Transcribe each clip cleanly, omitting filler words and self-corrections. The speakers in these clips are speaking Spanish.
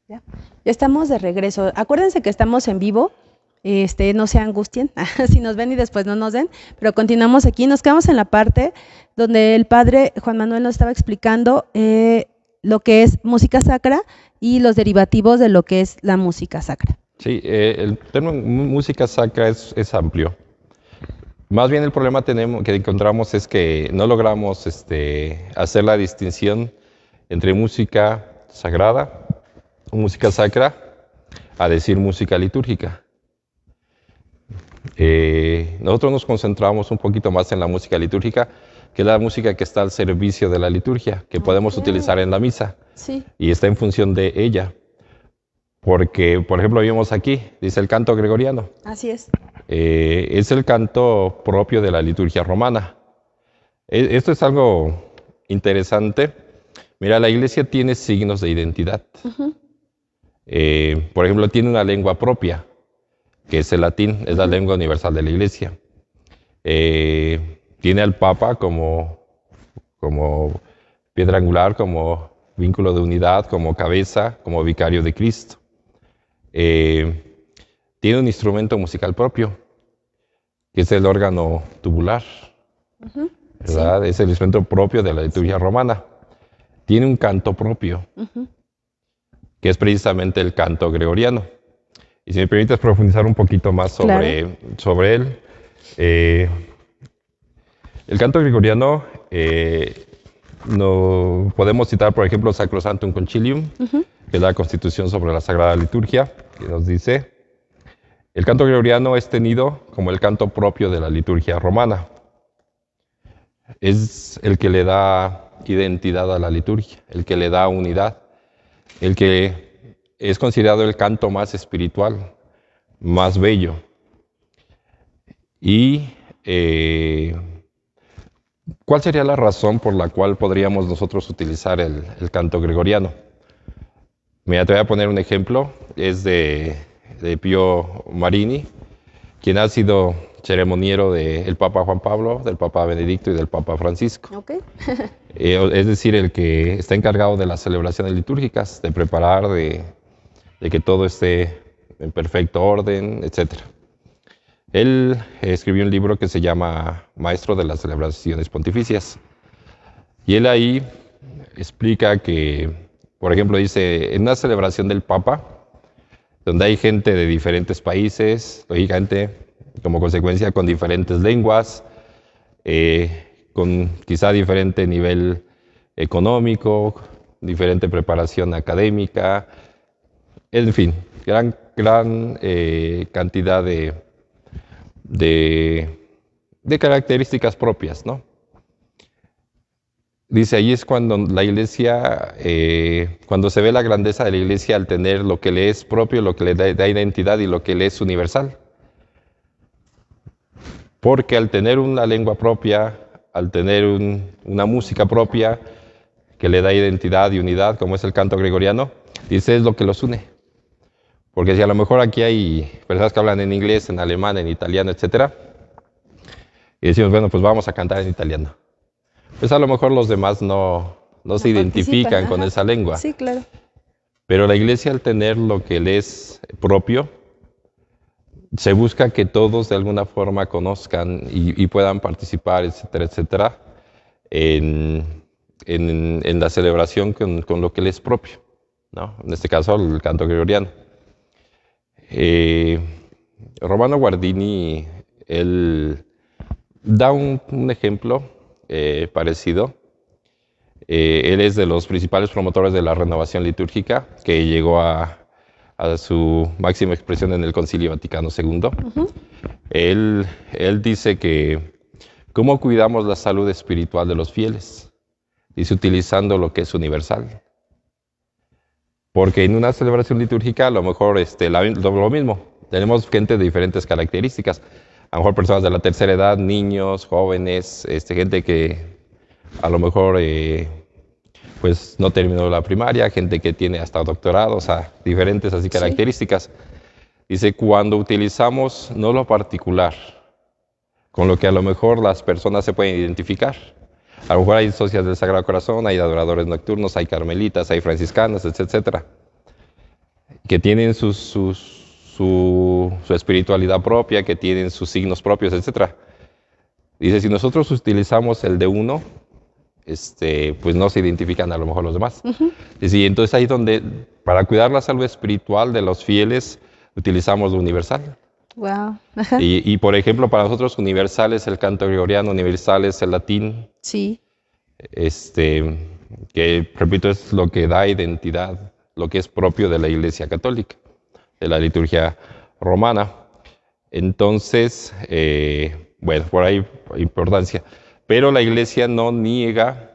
Ya, ya estamos de regreso. Acuérdense que estamos en vivo. No se angustien si nos ven y después no nos den, pero continuamos aquí. Nos quedamos en la parte donde el padre Juan Manuel nos estaba explicando lo que es música sacra y los derivativos de lo que es la música sacra. Sí, el término música sacra es amplio. Más bien el problema que encontramos es que no logramos hacer la distinción entre música sagrada o música sacra a decir música litúrgica. Nosotros nos concentramos un poquito más en la música litúrgica, que es la música que está al servicio de la liturgia, que podemos utilizar en la misa. Sí. Y está en función de ella. Porque, por ejemplo, vimos aquí, dice el canto gregoriano. Así es. Es el canto propio de la liturgia romana. Esto es algo interesante. Mira, la iglesia tiene signos de identidad. Por ejemplo, tiene una lengua propia, que es el latín, es la lengua universal de la iglesia. Tiene al Papa como piedra angular, como vínculo de unidad, como cabeza, como vicario de Cristo. Tiene un instrumento musical propio, que es el órgano tubular, ¿verdad? Sí. Es el instrumento propio de la liturgia romana. Tiene un canto propio, que es precisamente el canto gregoriano. Y si me permites profundizar un poquito más sobre él. El canto gregoriano, no podemos citar, por ejemplo, Sacrosanctum Concilium, que es la Constitución sobre la Sagrada Liturgia, que nos dice: el canto gregoriano es tenido como el canto propio de la liturgia romana. Es el que le da identidad a la liturgia, el que le da unidad, el que es considerado el canto más espiritual, más bello. Y ¿cuál sería la razón por la cual podríamos nosotros utilizar el canto gregoriano? Mira, te voy a poner un ejemplo. Es de Pío Marini, quien ha sido ceremoniero del Papa Juan Pablo, del Papa Benedicto y del Papa Francisco. Okay. Es decir, el que está encargado de las celebraciones litúrgicas, de preparar, de que todo esté en perfecto orden, etc. Él escribió un libro que se llama Maestro de las Celebraciones Pontificias. Y él ahí explica que, por ejemplo, dice, en una celebración del Papa, donde hay gente de diferentes países, lógicamente, como consecuencia, con diferentes lenguas, con quizá diferente nivel económico, diferente preparación académica, en fin, gran cantidad de características propias, ¿no? Dice, ahí es cuando la iglesia, cuando se ve la grandeza de la iglesia al tener lo que le es propio, lo que le da identidad y lo que le es universal. Porque al tener una lengua propia, al tener una música propia que le da identidad y unidad, como es el canto gregoriano, dice, es lo que los une. Porque si a lo mejor aquí hay personas que hablan en inglés, en alemán, en italiano, etc. Y decimos, bueno, pues vamos a cantar en italiano. Pues a lo mejor los demás no se identifican con esa lengua. Sí, claro. Pero la iglesia, al tener lo que le es propio, se busca que todos de alguna forma conozcan y puedan participar, etcétera, etcétera, en la celebración con lo que le es propio, ¿no? En este caso, el canto gregoriano. Romano Guardini, él da un ejemplo parecido. Él es de los principales promotores de la renovación litúrgica, que llegó a su máxima expresión en el Concilio Vaticano II. Él dice que ¿cómo cuidamos la salud espiritual de los fieles? Dice, utilizando lo que es universal. Porque en una celebración litúrgica a lo mejor lo mismo, tenemos gente de diferentes características. A lo mejor personas de la tercera edad, niños, jóvenes, gente que a lo mejor pues no terminó la primaria, gente que tiene hasta doctorado, o sea, diferentes así características. Sí. Dice, cuando utilizamos no lo particular, con lo que a lo mejor las personas se pueden identificar. A lo mejor hay socias del Sagrado Corazón, hay adoradores nocturnos, hay carmelitas, hay franciscanas, etc. que tienen su espiritualidad propia, que tienen sus signos propios, etc. Dice, si nosotros utilizamos el de uno, pues no se identifican a lo mejor los demás. Y entonces ahí donde, para cuidar la salud espiritual de los fieles, utilizamos lo universal. Wow. Y por ejemplo, para nosotros universal es el canto gregoriano, universal es el latín. Sí. Que, repito, es lo que da identidad, lo que es propio de la Iglesia Católica, de la liturgia romana. Entonces, bueno, por ahí importancia. Pero la Iglesia no niega,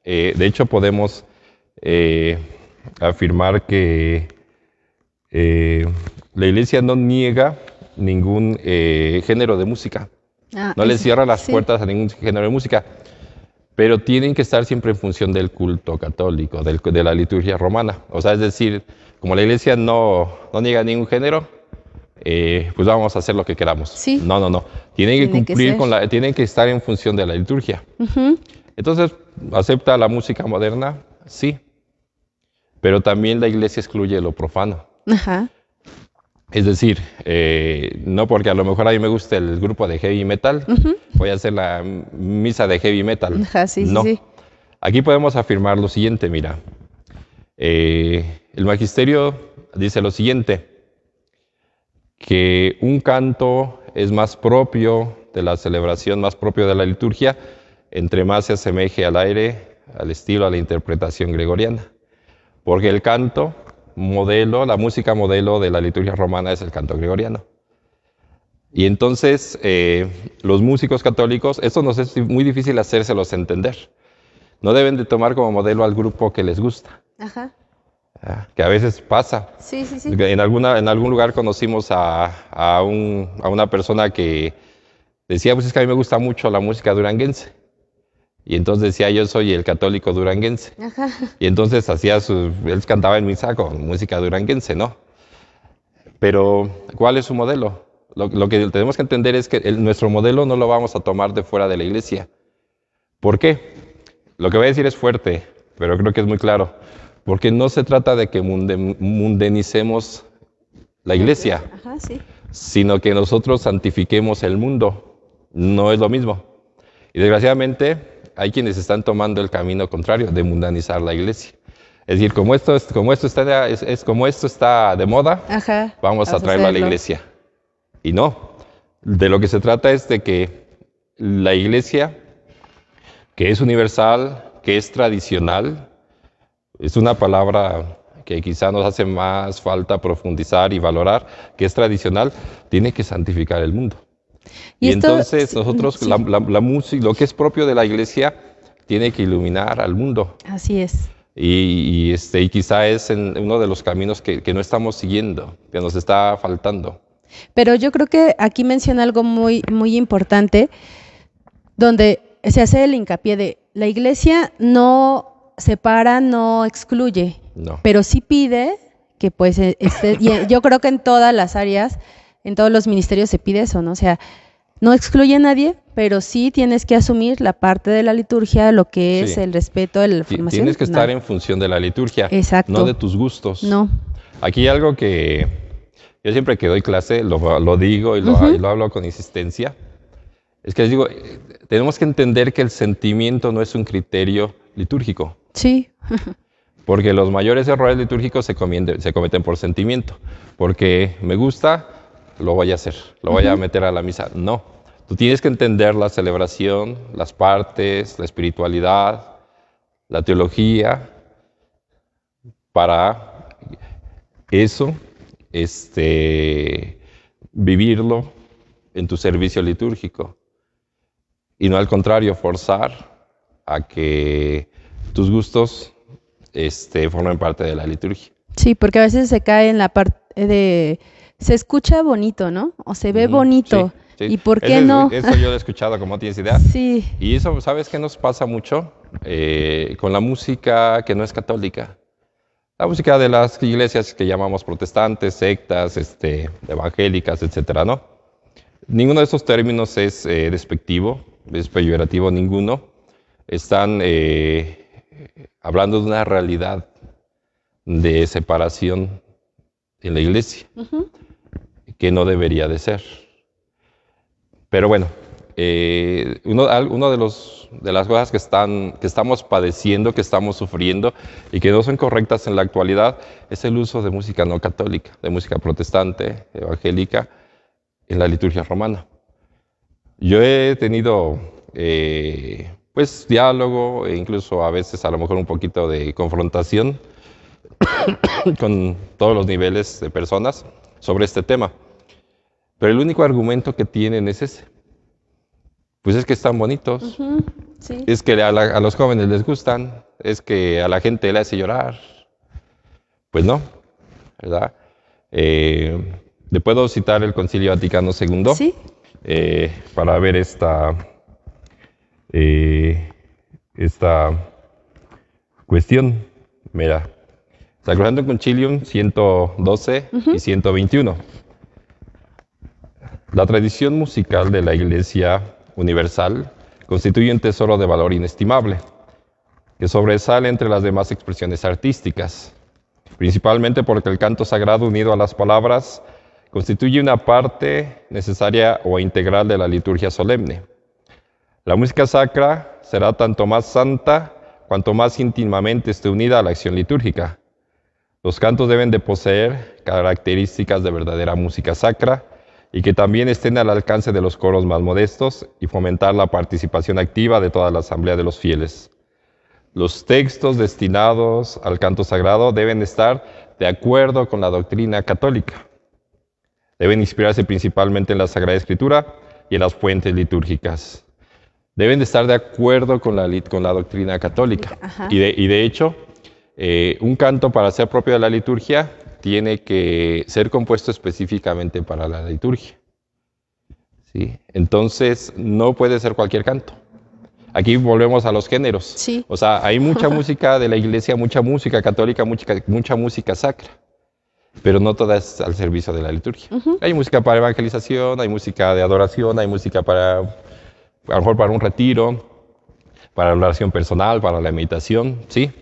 de hecho podemos afirmar que la Iglesia no niega ningún género de música. No le cierra las puertas a ningún género de música, pero tienen que estar siempre en función del culto católico, de la liturgia romana. O sea, es decir, como la Iglesia no niega ningún género, pues vamos a hacer lo que queramos. Sí. No. Tienen que cumplir tienen que estar en función de la liturgia. Entonces, ¿acepta la música moderna? Sí. Pero también la Iglesia excluye lo profano. Es decir, no porque a lo mejor a mí me gusta el grupo de heavy metal, voy a hacer la misa de heavy metal. No. Aquí podemos afirmar lo siguiente, mira. El magisterio dice lo siguiente, que un canto es más propio de la celebración, más propio de la liturgia, entre más se asemeje al aire, al estilo, a la interpretación gregoriana. Porque el canto modelo, la música modelo de la liturgia romana es el canto gregoriano. Y entonces los músicos católicos, esto nos es muy difícil hacérselos entender. No deben de tomar como modelo al grupo que les gusta. Que a veces pasa. Sí. En algún lugar conocimos a una persona que decía, pues es que a mí me gusta mucho la música duranguense. Y entonces decía, yo soy el católico duranguense. Y entonces él cantaba en misa con música duranguense, ¿no? Pero, ¿cuál es su modelo? Lo que tenemos que entender es que nuestro modelo no lo vamos a tomar de fuera de la Iglesia. ¿Por qué? Lo que voy a decir es fuerte, pero creo que es muy claro. Porque no se trata de que mundanicemos la Iglesia, sino que nosotros santifiquemos el mundo. No es lo mismo. Y desgraciadamente hay quienes están tomando el camino contrario de mundanizar la Iglesia. Es decir, como esto está de moda, vamos a traerlo a la Iglesia. Y no, de lo que se trata es de que la Iglesia, que es universal, que es tradicional, es una palabra que quizá nos hace más falta profundizar y valorar, que es tradicional, tiene que santificar el mundo. Y entonces nosotros, la música, lo que es propio de la Iglesia, tiene que iluminar al mundo. Así es. Y quizá es uno de los caminos que no estamos siguiendo, que nos está faltando. Pero yo creo que aquí menciona algo muy, muy importante, donde se hace el hincapié de la Iglesia no separa, no excluye, pero sí pide que pues y yo creo que en todas las áreas, en todos los ministerios se pide eso, ¿no? O sea, no excluye a nadie, pero sí tienes que asumir la parte de la liturgia, lo que es el respeto de la formación. Tienes que estar en función de la liturgia, no de tus gustos. No. Aquí algo que yo siempre que doy clase lo digo y lo hablo con insistencia, es que les digo, tenemos que entender que el sentimiento no es un criterio litúrgico. Sí. Porque los mayores errores litúrgicos se cometen por sentimiento. Porque me gusta, lo voy a hacer, lo voy a meter a la misa. No, tú tienes que entender la celebración, las partes, la espiritualidad, la teología, para eso, vivirlo en tu servicio litúrgico. Y no al contrario, forzar a que tus gustos formen parte de la liturgia. Sí, porque a veces se cae en la parte de se escucha bonito, ¿no? O se ve bonito. Sí. ¿Y por qué no? Eso yo lo he escuchado, como tienes idea. Sí. Y eso, ¿sabes qué nos pasa mucho? Con la música que no es católica. La música de las iglesias que llamamos protestantes, sectas, evangélicas, etcétera, ¿no? Ninguno de esos términos es despectivo, es peyorativo, ninguno. Están hablando de una realidad de separación en la iglesia, que no debería de ser. Pero bueno, uno de las cosas que estamos padeciendo, que estamos sufriendo y que no son correctas en la actualidad es el uso de música no católica, de música protestante, evangélica, en la liturgia romana. Yo he tenido pues diálogo e incluso a veces a lo mejor un poquito de confrontación con todos los niveles de personas sobre este tema. Pero el único argumento que tienen es ese. Pues es que están bonitos, Sí. es que a los jóvenes les gustan, es que a la gente le hace llorar. Pues no, ¿verdad? Le puedo citar el Concilio Vaticano II Sí. para ver esta cuestión. Mira, Sacrosanctum Concilium 112 y 121. La tradición musical de la Iglesia Universal constituye un tesoro de valor inestimable, que sobresale entre las demás expresiones artísticas, principalmente porque el canto sagrado unido a las palabras constituye una parte necesaria o integral de la liturgia solemne. La música sacra será tanto más santa cuanto más íntimamente esté unida a la acción litúrgica. Los cantos deben de poseer características de verdadera música sacra y que también estén al alcance de los coros más modestos y fomentar la participación activa de toda la asamblea de los fieles. Los textos destinados al canto sagrado deben estar de acuerdo con la doctrina católica. Deben inspirarse principalmente en la Sagrada Escritura y en las fuentes litúrgicas. Deben de estar de acuerdo con la doctrina católica. Y de hecho, un canto para ser propio de la liturgia tiene que ser compuesto específicamente para la liturgia. ¿Sí? Entonces, no puede ser cualquier canto. Aquí volvemos a los géneros. Sí. O sea, hay mucha música de la iglesia, mucha música católica, mucha música sacra, pero no toda es al servicio de la liturgia. Hay música para evangelización, hay música de adoración, hay música para, a lo mejor para un retiro, para la oración personal, para la meditación, sí,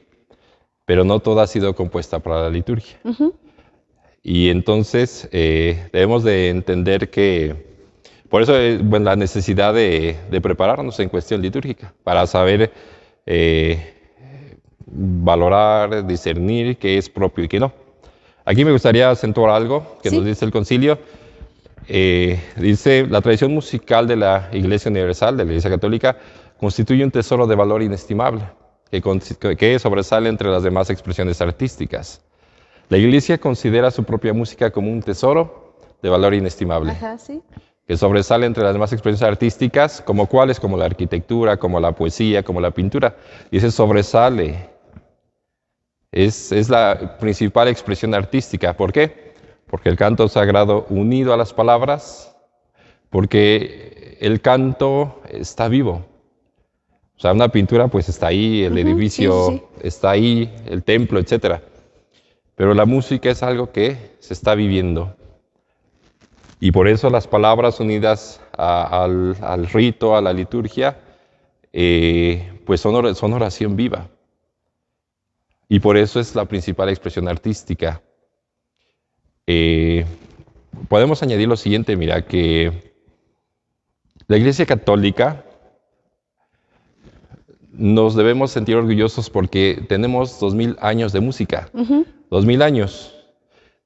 pero no toda ha sido compuesta para la liturgia. Y entonces debemos de entender que, por eso bueno, la necesidad de prepararnos en cuestión litúrgica, para saber valorar, discernir qué es propio y qué no. Aquí me gustaría acentuar algo que nos dice el concilio. Dice, la tradición musical de la Iglesia Universal, de la Iglesia Católica, constituye un tesoro de valor inestimable, que sobresale entre las demás expresiones artísticas. La Iglesia considera su propia música como un tesoro de valor inestimable, que sobresale entre las demás expresiones artísticas, como cuáles, como la arquitectura, como la poesía, como la pintura. Dice sobresale. Es la principal expresión artística. ¿Por qué? Porque el canto sagrado unido a las palabras, porque el canto está vivo. O sea, una pintura pues está ahí, el edificio está ahí, el templo, etc. Pero la música es algo que se está viviendo. Y por eso las palabras unidas al rito, a la liturgia, pues son oración viva. Y por eso es la principal expresión artística. Podemos añadir lo siguiente, mira, que la Iglesia Católica nos debemos sentir orgullosos porque tenemos 2000 años de música, 2000 años,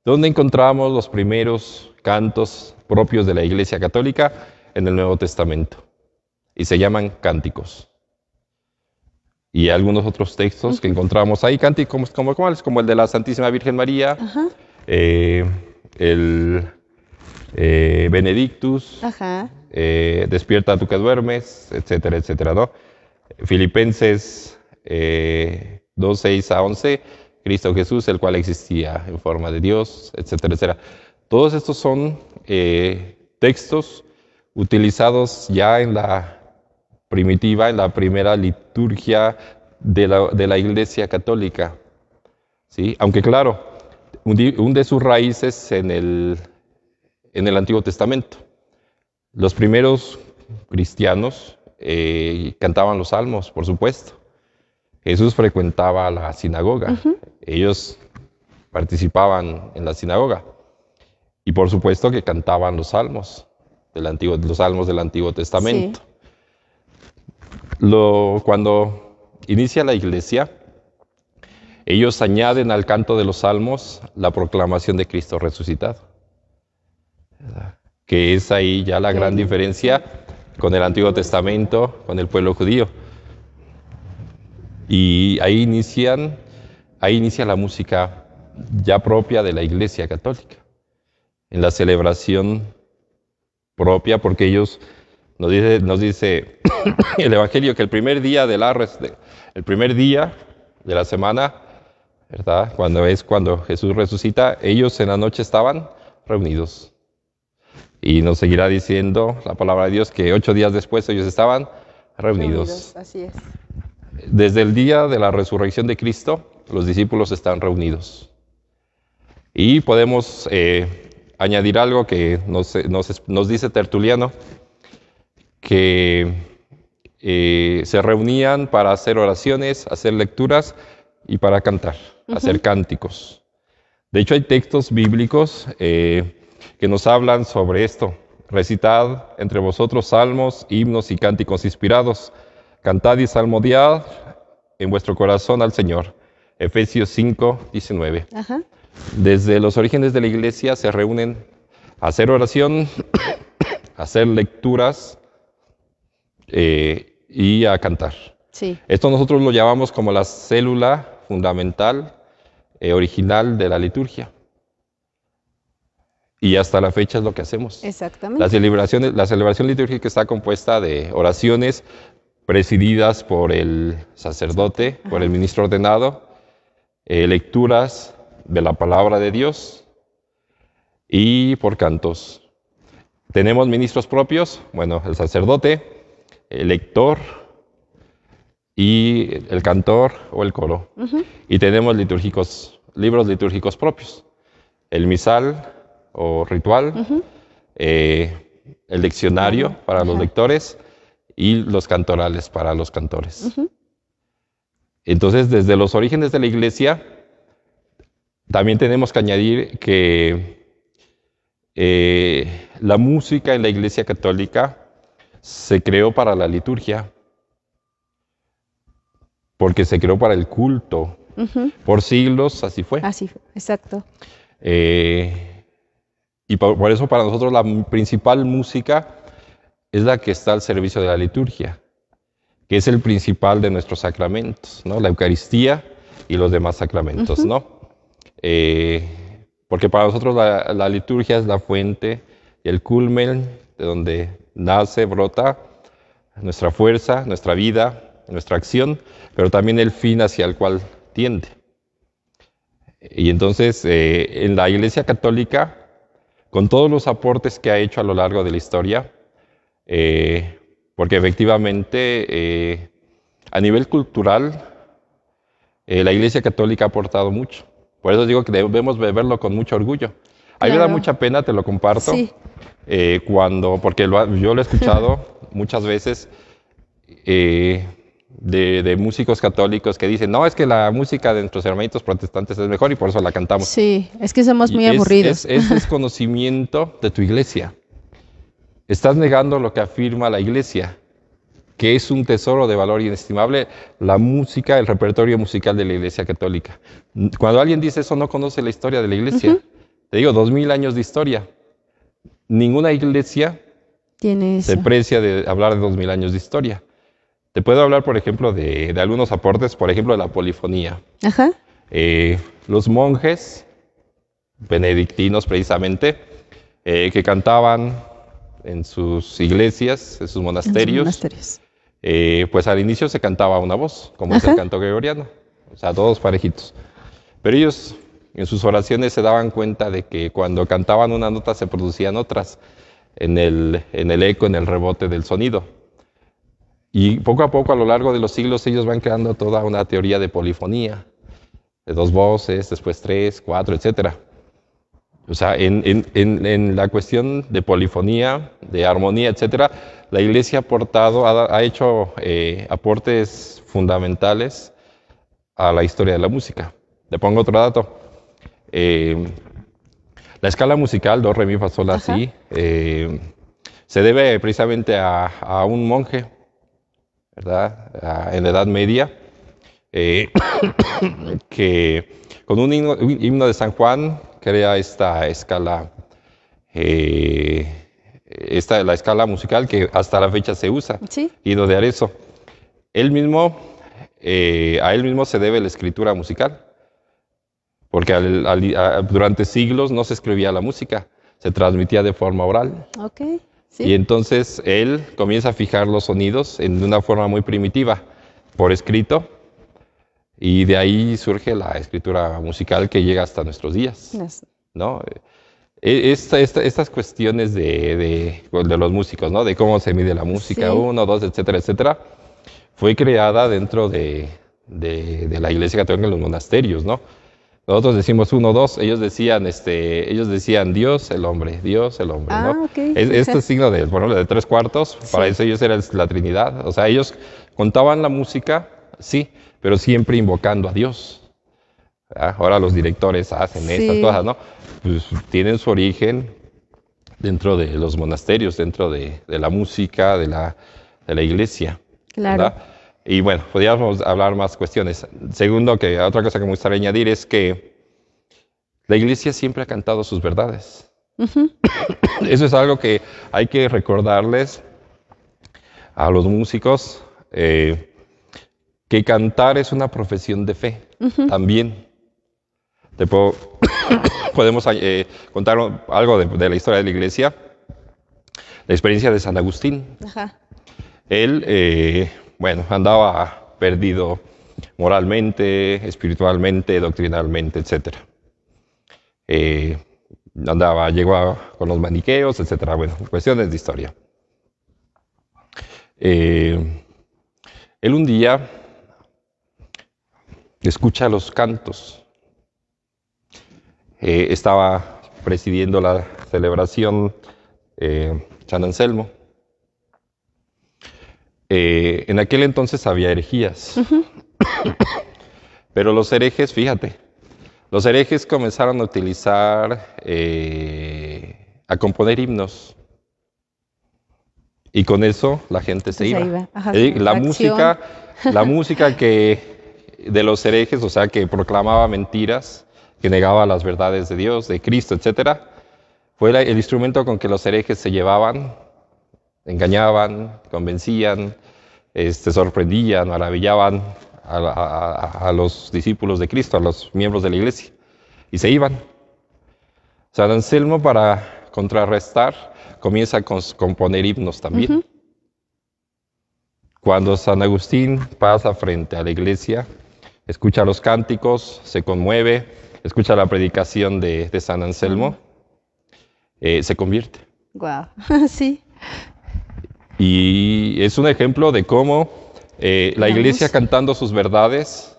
donde encontramos los primeros cantos propios de la Iglesia Católica en el Nuevo Testamento, y se llaman cánticos. Y algunos otros textos que encontramos ahí, cánticos como el de la Santísima Virgen María, el Benedictus, Despierta tú que duermes, etcétera, etcétera, ¿no? Filipenses 2, 6 a 11, Cristo Jesús, el cual existía en forma de Dios, etcétera, etcétera. Todos estos son textos utilizados ya en la primitiva, en la primera liturgia de la Iglesia Católica, ¿sí? Aunque claro, hunde sus raíces en el Antiguo Testamento. Los primeros cristianos cantaban los salmos, por supuesto. Jesús frecuentaba la sinagoga. Ellos participaban en la sinagoga. Y por supuesto que cantaban los salmos del Antiguo Testamento. Sí. Cuando inicia la iglesia, ellos añaden al canto de los salmos la proclamación de Cristo resucitado, que es ahí ya la gran diferencia con el Antiguo Testamento, con el pueblo judío. Y ahí inicia la música ya propia de la Iglesia Católica, en la celebración propia, porque ellos nos dice el Evangelio que el primer día de la semana, ¿verdad? Cuando Jesús resucita, ellos en la noche estaban reunidos. Y nos seguirá diciendo la palabra de Dios que 8 días después ellos estaban reunidos. Así es. Desde el día de la resurrección de Cristo, los discípulos están reunidos. Y podemos añadir algo que nos dice Tertuliano, que se reunían para hacer oraciones, hacer lecturas y para cantar, hacer cánticos. De hecho, hay textos bíblicos que nos hablan sobre esto. Recitad entre vosotros salmos, himnos y cánticos inspirados. Cantad y salmodiad en vuestro corazón al Señor. Efesios 5, 19. Ajá. Desde los orígenes de la iglesia se reúnen a hacer oración, a hacer lecturas y a cantar. Sí. Esto nosotros lo llamamos como la célula fundamental, original de la liturgia. Y hasta la fecha es lo que hacemos. Exactamente. La celebración litúrgica está compuesta de oraciones presididas por el sacerdote, por el ministro ordenado, lecturas de la palabra de Dios y por cantos. ¿Tenemos ministros propios? Bueno, el sacerdote, el lector y el cantor o el coro. Y tenemos libros litúrgicos propios. El misal o ritual, el leccionario para los lectores y los cantorales para los cantores. Entonces, desde los orígenes de la iglesia, también tenemos que añadir que la música en la iglesia católica se creó para la liturgia, porque se creó para el culto. Por siglos así fue. Así fue, exacto. Y por eso para nosotros la principal música es la que está al servicio de la liturgia, que es el principal de nuestros sacramentos, ¿no? La Eucaristía y los demás sacramentos, ¿no? Porque para nosotros la liturgia es la fuente y el culmen de donde nace, brota nuestra fuerza, nuestra vida, nuestra acción, pero también el fin hacia el cual tiende. Y entonces, en la Iglesia Católica, con todos los aportes que ha hecho a lo largo de la historia, porque efectivamente, a nivel cultural, la Iglesia Católica ha aportado mucho. Por eso digo que debemos verlo con mucho orgullo. A mí me da mucha pena, te lo comparto, sí. Porque yo lo he escuchado muchas veces de músicos católicos que dicen, no, es que la música de nuestros hermanitos protestantes es mejor y por eso la cantamos. Sí, es que somos muy aburridos. Es desconocimiento de tu iglesia. Estás negando lo que afirma la iglesia, que es un tesoro de valor inestimable, la música, el repertorio musical de la iglesia católica. Cuando alguien dice eso, no conoce la historia de la iglesia. Te digo, 2000 años de historia. Ninguna iglesia se precia de hablar de 2000 años de historia. Te puedo hablar, por ejemplo, de algunos aportes, por ejemplo, de la polifonía. Ajá. Los monjes benedictinos, precisamente, que cantaban en sus iglesias, en sus monasterios. Pues al inicio se cantaba una voz, como es el canto gregoriano, o sea, todos parejitos. Pero ellos en sus oraciones se daban cuenta de que cuando cantaban una nota se producían otras en el eco, en el rebote del sonido. Y poco a poco, a lo largo de los siglos, ellos van creando toda una teoría de polifonía, de 2 voces, después 3, 4, etc. O sea, en la cuestión de polifonía, de armonía, etc., la Iglesia ha hecho aportes fundamentales a la historia de la música. Te pongo otro dato. La escala musical, do, re, mi, fa, sol, la, si, se debe precisamente a un monje, ¿verdad? En la Edad Media, que con un himno de San Juan crea esta escala, la escala musical que hasta la fecha se usa, Sí. himno de Arezzo. A él mismo se debe la escritura musical, porque durante siglos no se escribía la música, se transmitía de forma oral. Ok, sí. Y entonces él comienza a fijar los sonidos de una forma muy primitiva, por escrito, y de ahí surge la escritura musical que llega hasta nuestros días, ¿no? Estas cuestiones de los músicos, ¿no? De cómo se mide la música, Sí. 1, 2, etcétera, etcétera, fue creada dentro de la Iglesia Católica en los monasterios, ¿no? Nosotros decimos 1, 2, ellos decían Dios, el hombre, ¿no? Okay. Este signo de 3/4, para eso ellos era la Trinidad. O sea, ellos contaban la música, sí, pero siempre invocando a Dios. ¿Verdad? Ahora los directores hacen estas cosas, ¿no? Pues tienen su origen dentro de los monasterios, dentro de la música, de la iglesia. Claro. ¿Verdad? Y bueno, podríamos hablar más cuestiones. Segundo, otra cosa que me gustaría añadir es que la iglesia siempre ha cantado sus verdades. Eso es algo que hay que recordarles a los músicos, que cantar es una profesión de fe también. Podemos contar algo de la historia de la iglesia, la experiencia de San Agustín. Ajá. Él, andaba perdido moralmente, espiritualmente, doctrinalmente, etc. Llegó con los maniqueos, etc. Bueno, cuestiones de historia. Él un día escucha los cantos. Estaba presidiendo la celebración San Anselmo. En aquel entonces había herejías. Pero los herejes, fíjate, los herejes comenzaron a utilizar, a componer himnos. Y con eso la gente se iba. Ajá, La música de los herejes, o sea, que proclamaba mentiras, que negaba las verdades de Dios, de Cristo, etcétera, fue el instrumento con que los herejes se llevaban, engañaban, convencían, sorprendían, maravillaban a los discípulos de Cristo, a los miembros de la iglesia, y se iban. San Anselmo, para contrarrestar, comienza a componer himnos también. Cuando San Agustín pasa frente a la iglesia, escucha los cánticos, se conmueve, escucha la predicación de San Anselmo, se convierte. Wow, sí. Y es un ejemplo de cómo la iglesia, cantando sus verdades,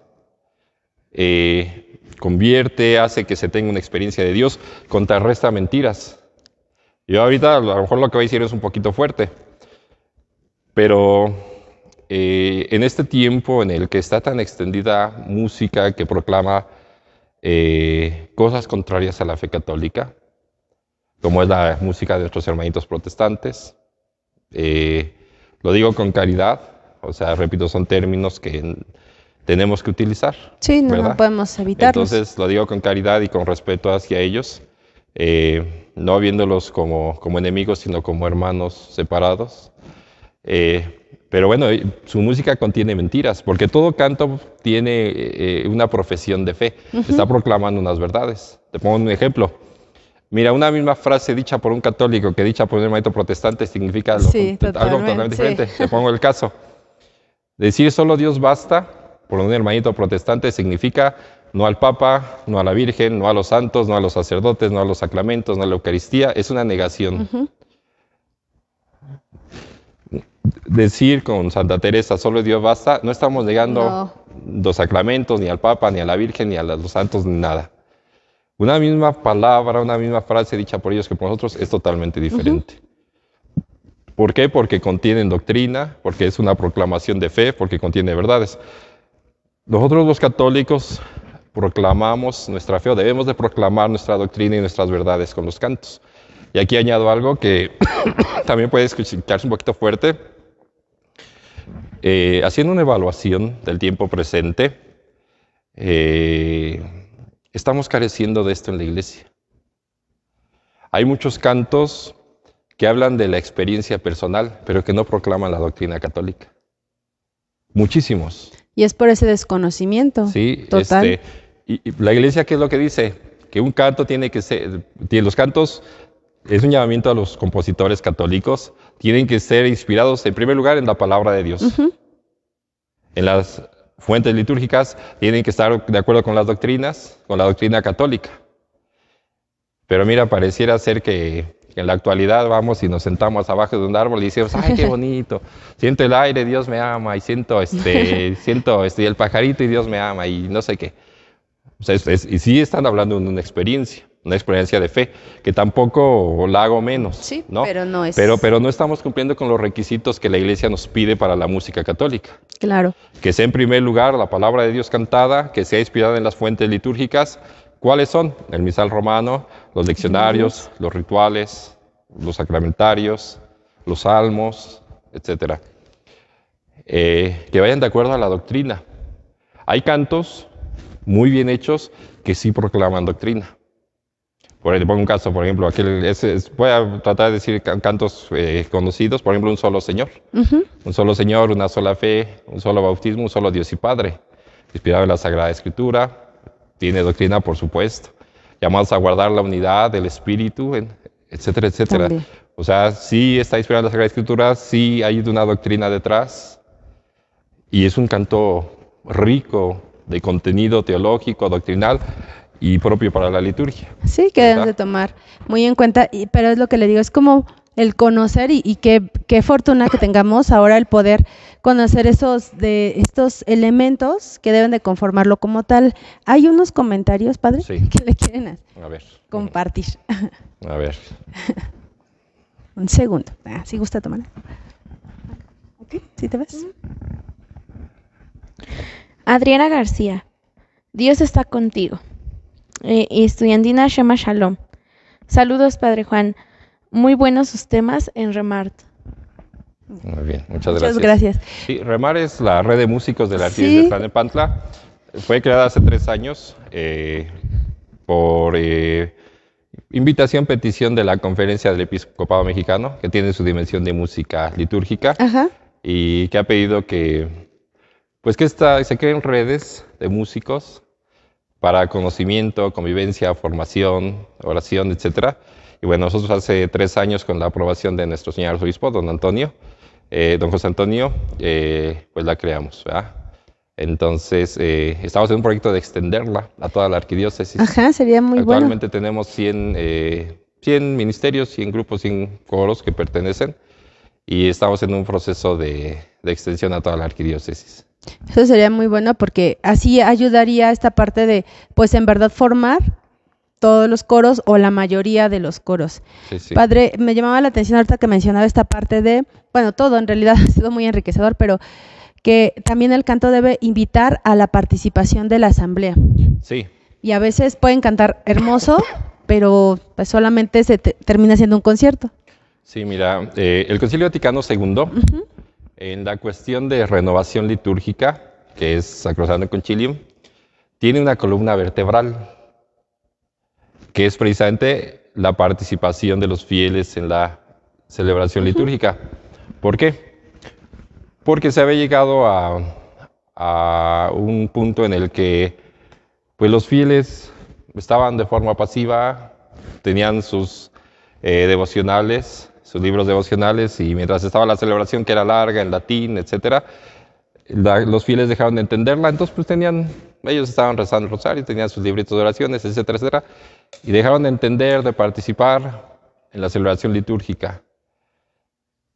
convierte, hace que se tenga una experiencia de Dios, contrarresta mentiras. Yo ahorita a lo mejor lo que voy a decir es un poquito fuerte, pero en este tiempo en el que está tan extendida música que proclama cosas contrarias a la fe católica, como es la música de nuestros hermanitos protestantes, lo digo con caridad, o sea, repito, son términos que tenemos que utilizar. Sí, no podemos evitarlos. Entonces lo digo con caridad y con respeto hacia ellos, no viéndolos como enemigos, sino como hermanos separados. Pero bueno, su música contiene mentiras, porque todo canto tiene una profesión de fe, está proclamando unas verdades. Te pongo un ejemplo. Mira, una misma frase dicha por un católico que dicha por un hermanito protestante significa algo totalmente diferente. Te pongo el caso. Decir solo Dios basta por un hermanito protestante significa no al Papa, no a la Virgen, no a los santos, no a los sacerdotes, no a los sacramentos, no a la Eucaristía. Es una negación. Decir con Santa Teresa solo Dios basta, no estamos negando los sacramentos, ni al Papa, ni a la Virgen, ni a los santos, ni nada. Una misma palabra, una misma frase dicha por ellos que por nosotros es totalmente diferente. ¿Por qué? Porque contienen doctrina, porque es una proclamación de fe, porque contiene verdades. Nosotros los católicos proclamamos nuestra fe, o debemos de proclamar nuestra doctrina y nuestras verdades con los cantos. Y aquí añado algo que también puede escucharse un poquito fuerte. Haciendo una evaluación del tiempo presente, estamos careciendo de esto en la iglesia. Hay muchos cantos que hablan de la experiencia personal, pero que no proclaman la doctrina católica. Muchísimos. Y es por ese desconocimiento. Sí, total. Y la iglesia, ¿qué es lo que dice? Que un canto tiene que ser, los cantos es un llamamiento a los compositores católicos, tienen que ser inspirados en primer lugar en la palabra de Dios. En las fuentes litúrgicas tienen que estar de acuerdo con las doctrinas, con la doctrina católica. Pero mira, pareciera ser que en la actualidad vamos y nos sentamos abajo de un árbol y decimos, ¡ay, qué bonito! Siento el aire, Dios me ama, y siento el pajarito y Dios me ama, y no sé qué. O sea, y sí están hablando de una experiencia de fe, que tampoco la hago menos. Sí, ¿no? pero no es... Pero no estamos cumpliendo con los requisitos que la iglesia nos pide para la música católica. Claro. Que sea en primer lugar la palabra de Dios cantada, que sea inspirada en las fuentes litúrgicas. ¿Cuáles son? El misal romano, los leccionarios, los rituales, los sacramentarios, los salmos, etc. Que vayan de acuerdo a la doctrina. Hay cantos muy bien hechos que sí proclaman doctrina. Pongo un caso, por ejemplo, voy a tratar de decir cantos conocidos, por ejemplo, un solo Señor. Un solo Señor, una sola fe, un solo bautismo, un solo Dios y Padre. Inspirado en la Sagrada Escritura, tiene doctrina, por supuesto. Llamados a guardar la unidad del Espíritu, etcétera, etcétera. También. O sea, sí está inspirado en la Sagrada Escritura, sí hay una doctrina detrás. Y es un canto rico de contenido teológico, doctrinal, y propio para la liturgia. Sí, que deben de tomar muy en cuenta, pero es lo que le digo, es como el conocer y qué fortuna que tengamos ahora el poder conocer estos elementos que deben de conformarlo como tal. Hay unos comentarios, padre, sí, que le quieren a ver, compartir. A ver. Un segundo, ¿sí gusta tomar? ¿Ok? ¿Sí te ves? Adriana García, Dios está contigo. Estudiantina Shema Shalom. Saludos, Padre Juan. Muy buenos sus temas en Remart. Muy bien, muchas gracias. Sí, Remar es la red de músicos de la Arquidiócesis de Tlalnepantla. Fue creada hace 3 años por invitación, petición de la Conferencia del Episcopado Mexicano, que tiene su dimensión de música litúrgica. Ajá. Y que ha pedido que se creen redes de músicos para conocimiento, convivencia, formación, oración, etc. Y bueno, nosotros hace 3 años, con la aprobación de nuestro señor arzobispo, don José Antonio, pues la creamos, ¿verdad? Entonces, estamos en un proyecto de extenderla a toda la arquidiócesis. Ajá, sería muy bueno. Actualmente tenemos 100 ministerios, 100 grupos, 100 coros que pertenecen, y estamos en un proceso de extensión a toda la arquidiócesis. Eso sería muy bueno, porque así ayudaría esta parte de, pues en verdad, formar todos los coros o la mayoría de los coros. Sí. Padre, me llamaba la atención ahorita que mencionaba esta parte de, bueno, todo en realidad ha sido muy enriquecedor, pero que también el canto debe invitar a la participación de la asamblea. Sí. Y a veces pueden cantar hermoso, pero pues solamente se termina siendo un concierto. Sí, mira, el Concilio Vaticano II, en la cuestión de renovación litúrgica, que es Sacrosantum Concilium, tiene una columna vertebral, que es precisamente la participación de los fieles en la celebración litúrgica. ¿Por qué? Porque se había llegado a un punto en el que pues, los fieles estaban de forma pasiva, tenían sus devocionales, sus libros devocionales, y mientras estaba la celebración, que era larga, en latín, etc., los fieles dejaron de entenderla. Entonces pues ellos estaban rezando el rosario, tenían sus libritos de oraciones, etcétera, etcétera, y dejaron de entender, de participar en la celebración litúrgica.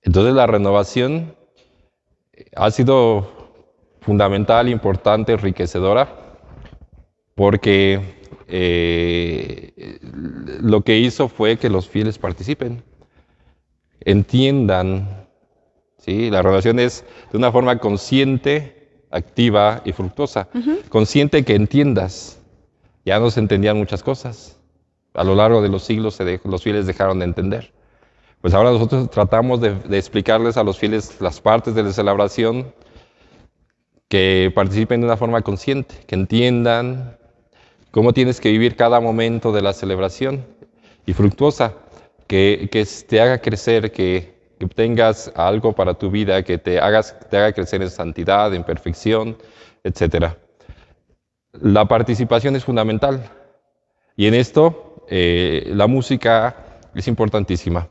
Entonces la renovación ha sido fundamental, importante, enriquecedora, porque lo que hizo fue que los fieles participen, entiendan, ¿sí? La renovación es de una forma consciente, activa y fructuosa. Consciente, que entiendas, ya no se entendían muchas cosas. A lo largo de los siglos los fieles dejaron de entender. Pues ahora nosotros tratamos de explicarles a los fieles las partes de la celebración, que participen de una forma consciente, que entiendan cómo tienes que vivir cada momento de la celebración y fructuosa, que te haga crecer, que obtengas algo para tu vida, que te haga crecer en santidad, en perfección, etc. La participación es fundamental y en esto la música es importantísima.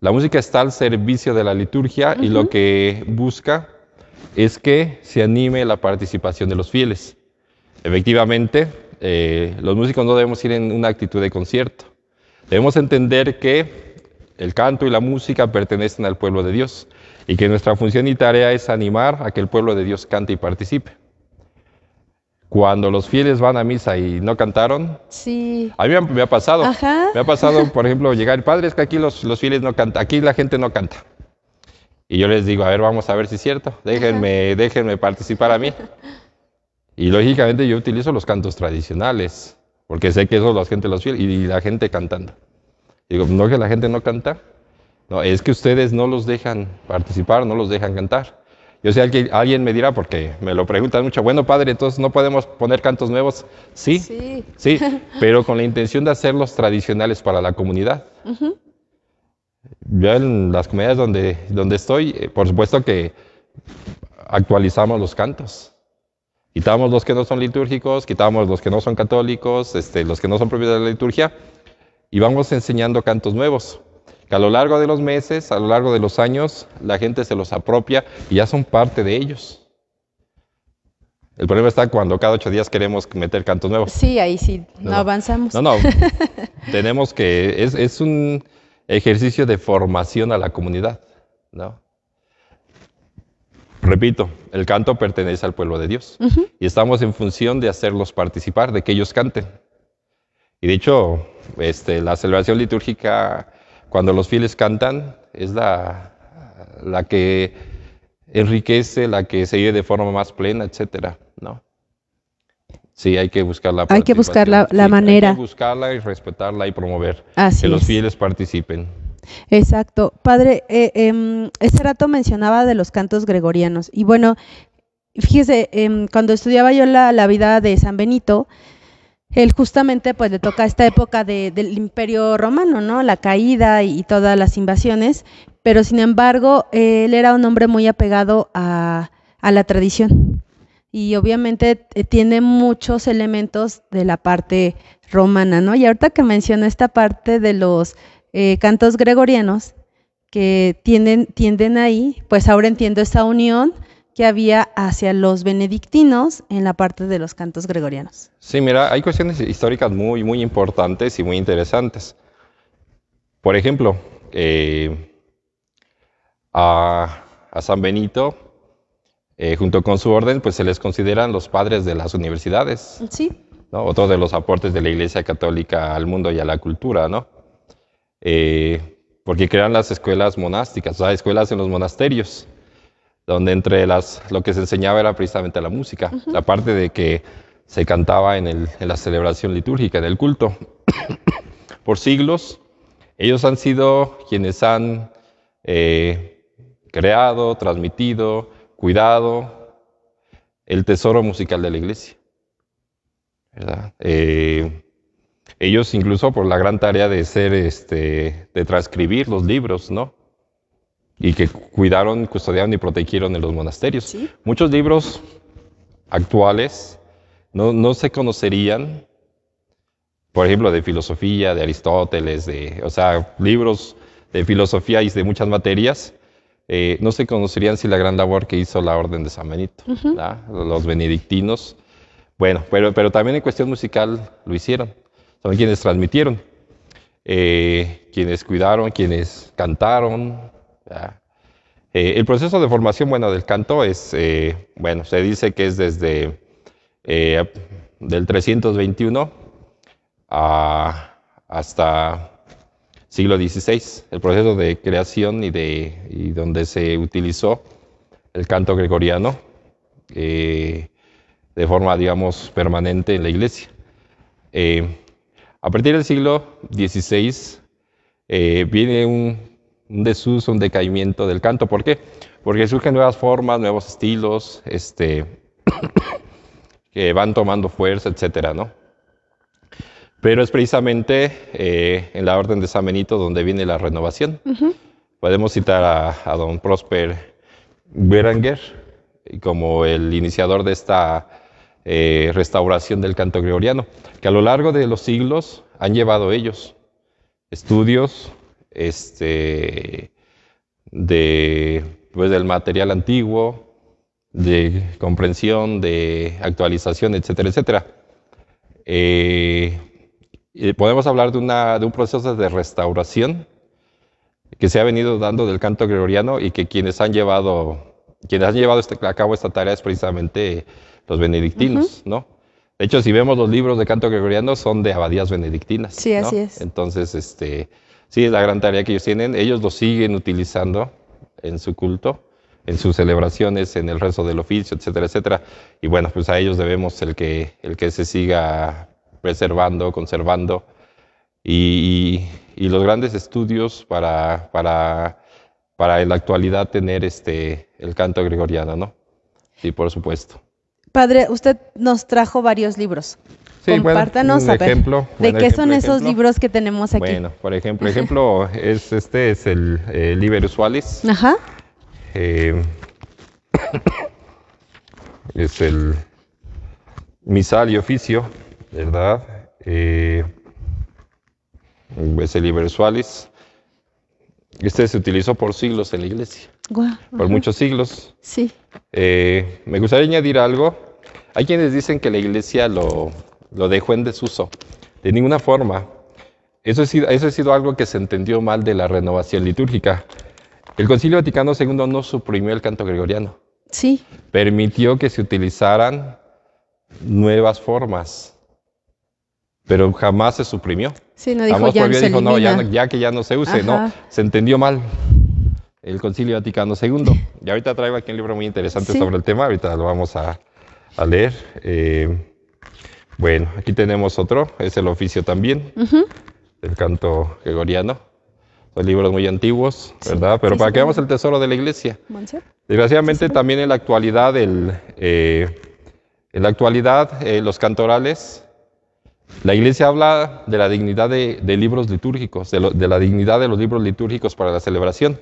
La música está al servicio de la liturgia y lo que busca es que se anime la participación de los fieles. Efectivamente, los músicos no debemos ir en una actitud de concierto. Debemos entender que el canto y la música pertenecen al pueblo de Dios y que nuestra función y tarea es animar a que el pueblo de Dios cante y participe. Cuando los fieles van a misa y no cantaron, Sí. a mí me ha pasado. Ajá. Me ha pasado, por ejemplo, llegar, padre, es que aquí los fieles no cantan, aquí la gente no canta. Y yo les digo, a ver, vamos a ver si es cierto, déjenme participar a mí. Y lógicamente yo utilizo los cantos tradicionales, porque sé que eso la gente los fieles, y la gente cantando. Digo, no que la gente no canta, no, es que ustedes no los dejan participar, no los dejan cantar. Yo sé que alguien me dirá, porque me lo preguntan mucho, bueno, padre, entonces no podemos poner cantos nuevos. Sí, pero con la intención de hacerlos tradicionales para la comunidad. Yo en las comunidades donde estoy, por supuesto que actualizamos los cantos. Quitamos los que no son litúrgicos, quitamos los que no son católicos, los que no son propios de la liturgia, y vamos enseñando cantos nuevos, que a lo largo de los meses, a lo largo de los años, la gente se los apropia y ya son parte de ellos. El problema está cuando cada 8 días queremos meter cantos nuevos. Sí, ahí sí, no avanzamos. No, tenemos que, es un ejercicio de formación a la comunidad, ¿no? Repito, el canto pertenece al pueblo de Dios y estamos en función de hacerlos participar, de que ellos canten. Y de hecho, la celebración litúrgica, cuando los fieles cantan, es la que enriquece, la que se vive de forma más plena, etcétera, ¿no? Sí, hay que buscar la Hay que buscar la sí, manera. Hay que buscarla y respetarla y promover. Así que los es. fieles participen. Exacto. Padre, ese rato mencionaba de los cantos gregorianos. Y bueno, fíjese, cuando estudiaba yo la vida de San Benito, él justamente pues le toca esta época del Imperio Romano, ¿no? La caída y todas las invasiones, pero sin embargo, él era un hombre muy apegado a la tradición. Y obviamente tiene muchos elementos de la parte romana, ¿no? Y ahorita que mencionó esta parte de los cantos gregorianos que tienden ahí, pues ahora entiendo esa unión que había hacia los benedictinos en la parte de los cantos gregorianos. Sí, mira, hay cuestiones históricas muy, muy importantes y muy interesantes. Por ejemplo, a San Benito, junto con su orden, pues se les consideran los padres de las universidades. Sí. ¿No? Otro de los aportes de la Iglesia Católica al mundo y a la cultura, ¿no? Porque crean las escuelas monásticas, o sea, escuelas en los monasterios, donde entre lo que se enseñaba era precisamente la música, aparte de que se cantaba en la celebración litúrgica, en el culto. Por siglos, ellos han sido quienes han creado, transmitido, cuidado el tesoro musical de la Iglesia, ¿verdad? Ellos incluso por la gran tarea de ser, de transcribir los libros, ¿no? Y que cuidaron, custodiaron y protegieron en los monasterios. ¿Sí? Muchos libros actuales no se conocerían, por ejemplo, de filosofía, de Aristóteles, o sea, libros de filosofía y de muchas materias, no se conocerían sin la gran labor que hizo la Orden de San Benito, los benedictinos. Bueno, pero también en cuestión musical lo hicieron. Son quienes transmitieron, quienes cuidaron, quienes cantaron. El proceso de formación, del canto es, se dice que es desde del 321 hasta siglo XVI, el proceso de creación y donde se utilizó el canto gregoriano de forma, digamos, permanente en la Iglesia. A partir del siglo XVI viene un desuso, un decaimiento del canto. ¿Por qué? Porque surgen nuevas formas, nuevos estilos, que van tomando fuerza, etcétera, ¿no? Pero es precisamente en la Orden de San Benito donde viene la renovación. Podemos citar a don Prosper Berenguer como el iniciador de esta restauración del canto gregoriano, que a lo largo de los siglos han llevado ellos estudios del material antiguo, de comprensión, de actualización, etcétera, etcétera. Podemos hablar de un proceso de restauración que se ha venido dando del canto gregoriano y que quienes han llevado a cabo esta tarea es precisamente los benedictinos, ¿no? De hecho, si vemos los libros de canto gregoriano, son de abadías benedictinas. Sí, ¿no? así es. Entonces, sí, es la gran tarea que ellos tienen. Ellos lo siguen utilizando en su culto, en sus celebraciones, en el rezo del oficio, etcétera, etcétera. Y bueno, pues a ellos debemos el que se siga preservando, conservando, y los grandes estudios para en la actualidad tener el canto gregoriano, ¿no? Sí, por supuesto. Padre, usted nos trajo varios libros. Sí, compártanos, bueno, ejemplo, ¿de qué son esos libros que tenemos aquí? Bueno, por ejemplo, es el Liber Usualis. Ajá. Es el Misal y Oficio, ¿verdad? Es el Liber Usualis. Se utilizó por siglos en la iglesia. Wow. Por muchos siglos. Sí. Me gustaría añadir algo. Hay quienes dicen que la iglesia lo dejó en desuso. De ninguna forma. Eso ha sido algo que se entendió mal de la renovación litúrgica. El Concilio Vaticano II no suprimió el canto gregoriano. Sí. Permitió que se utilizaran nuevas formas, pero jamás se suprimió. Sí, no dijo jamás ya no se dijo, no, elimina. ya que ya no se use. Ajá. No, se entendió mal el Concilio Vaticano II. Y ahorita traigo aquí un libro muy interesante sobre el tema, ahorita lo vamos a leer. Bueno, aquí tenemos otro, es el Oficio también, del canto gregoriano. Son libros muy antiguos, ¿verdad? Pero para que veamos el tesoro de la iglesia. Desgraciadamente también en la actualidad, los cantorales, la iglesia habla de la dignidad de libros litúrgicos, de la dignidad de los libros litúrgicos para la celebración.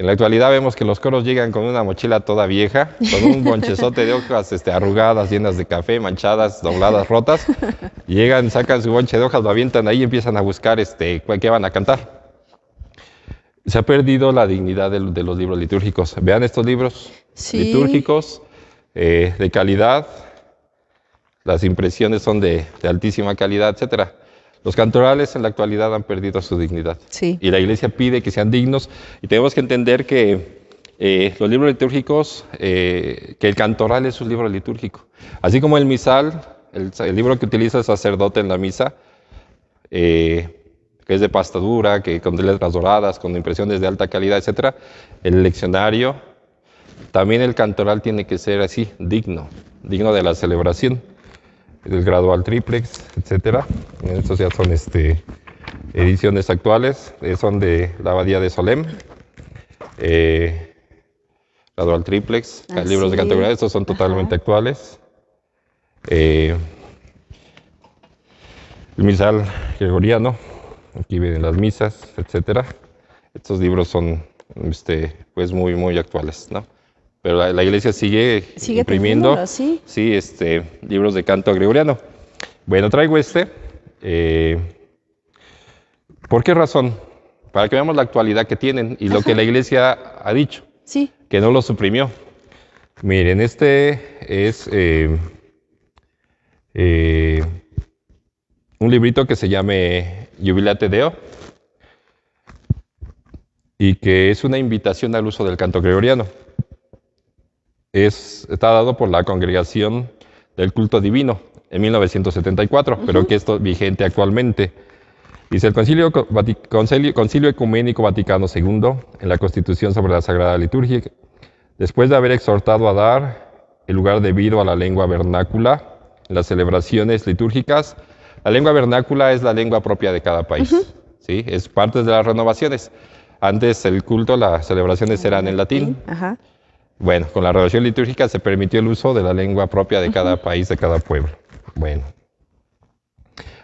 En la actualidad vemos que los coros llegan con una mochila toda vieja, con un bonchezote de hojas arrugadas, llenas de café, manchadas, dobladas, rotas. Llegan, sacan su bonche de hojas, lo avientan ahí y empiezan a buscar qué van a cantar. Se ha perdido la dignidad de los libros litúrgicos. Vean estos libros litúrgicos de calidad. Las impresiones son de altísima calidad, etcétera. Los cantorales en la actualidad han perdido su dignidad. Sí. Y la iglesia pide que sean dignos. Y tenemos que entender que los libros litúrgicos, que el cantoral es un libro litúrgico. Así como el misal, el libro que utiliza el sacerdote en la misa, que es de pasta dura, con letras doradas, con impresiones de alta calidad, etcétera. El leccionario, también el cantoral tiene que ser así, digno de la celebración. El gradual triplex, etcétera. Estos ya son ediciones actuales, son de la abadía de Solem. Gradual triplex, libros de canto gregoriano, estos son totalmente actuales. El misal gregoriano, aquí vienen las misas, etcétera. Estos libros son pues muy, muy actuales, ¿no? Pero la iglesia sigue imprimiendo libros de canto gregoriano. Bueno, traigo ¿por qué razón? Para que veamos la actualidad que tienen y lo que la iglesia ha dicho, que no lo suprimió. Miren, es un librito que se llama Jubilate Deo y que es una invitación al uso del canto gregoriano. Está dado por la Congregación del Culto Divino en 1974, pero que esto es vigente actualmente. Dice el Concilio Ecuménico Vaticano II, en la Constitución sobre la Sagrada Liturgia, después de haber exhortado a dar el lugar debido a la lengua vernácula en las celebraciones litúrgicas, La lengua vernácula es la lengua propia de cada país, ¿sí? Es parte de las renovaciones. Antes el culto, las celebraciones eran en latín. Ajá. Bueno, con la renovación litúrgica se permitió el uso de la lengua propia de cada país, de cada pueblo. Bueno,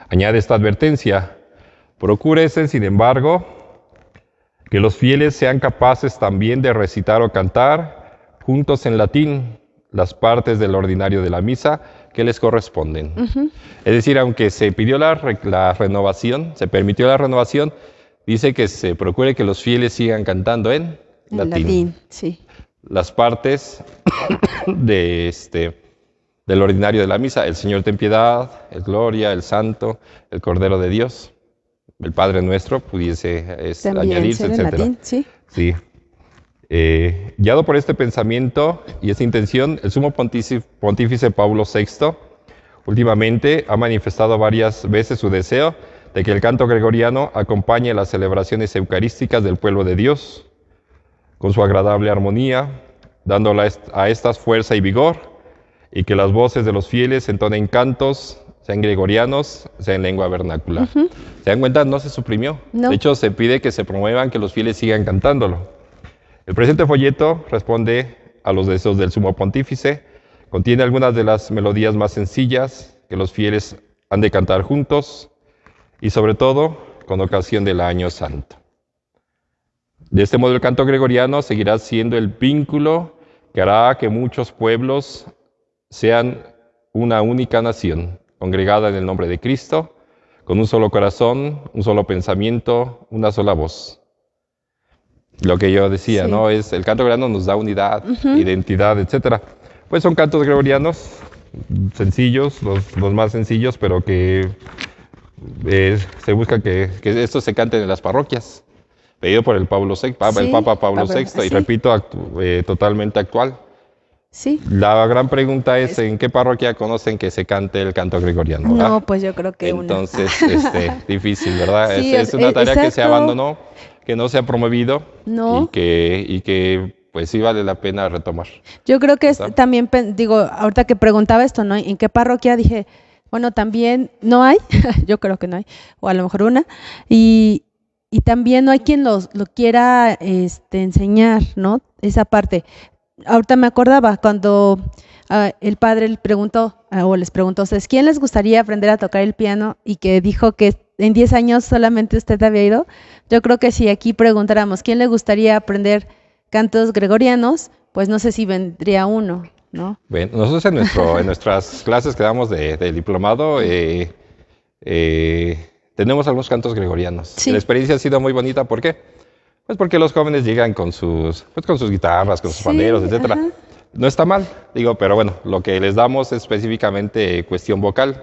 añade esta advertencia: procúrese, sin embargo, que los fieles sean capaces también de recitar o cantar juntos en latín las partes del ordinario de la misa que les corresponden. Es decir, aunque se pidió la renovación, se permitió la renovación, dice que se procure que los fieles sigan cantando en latín. Sí. Las partes del ordinario de la misa: el Señor ten piedad, el Gloria, el Santo, el Cordero de Dios, el Padre Nuestro, pudiese añadirse, en etc. latín, sí. Sí. Guiado por este pensamiento y esta intención, el sumo pontífice Pablo VI últimamente ha manifestado varias veces su deseo de que el canto gregoriano acompañe las celebraciones eucarísticas del pueblo de Dios con su agradable armonía, dándole a estas fuerza y vigor, y que las voces de los fieles entonen cantos, sean gregorianos, sea en lengua vernácula. ¿Se dan cuenta? No se suprimió. No. De hecho, se pide que se promuevan, que los fieles sigan cantándolo. El presente folleto responde a los deseos del sumo pontífice. Contiene algunas de las melodías más sencillas que los fieles han de cantar juntos, y sobre todo con ocasión del Año Santo. De este modo, el canto gregoriano seguirá siendo el vínculo que hará que muchos pueblos sean una única nación, congregada en el nombre de Cristo, con un solo corazón, un solo pensamiento, una sola voz. Lo que yo decía, Sí. ¿no? Es el canto gregoriano nos da unidad, identidad, etc. Pues son cantos gregorianos sencillos, los más sencillos, pero que se busca que estos se canten en las parroquias, pedido por el Papa Pablo VI, y repito, totalmente actual. Sí. La gran pregunta es, ¿en qué parroquia conocen que se cante el canto gregoriano? ¿verdad? No, pues yo creo que Entonces, difícil, ¿verdad? Sí, es una tarea que se exacto. abandonó, que no se ha promovido, No. y que pues sí vale la pena retomar. Yo creo que ¿Está? también, digo, ahorita que preguntaba esto, ¿no? ¿En qué parroquia? Dije, bueno, también no hay, yo creo que no hay, o a lo mejor una, y también no hay quien lo quiera enseñar, ¿no? Esa parte. Ahorita me acordaba cuando el padre le preguntó, o les preguntó, ¿ustedes quién les gustaría aprender a tocar el piano? Y que dijo que en 10 años solamente usted había ido. Yo creo que si aquí preguntáramos, ¿quién le gustaría aprender cantos gregorianos? Pues no sé si vendría uno, ¿no? Bueno, nosotros en nuestras clases que damos del diplomado, tenemos algunos cantos gregorianos. Sí. La experiencia ha sido muy bonita. ¿Por qué? Pues porque los jóvenes llegan con sus guitarras, con sus Sí, panderos, etc. ajá. No está mal, digo, pero bueno, lo que les damos es específicamente cuestión vocal.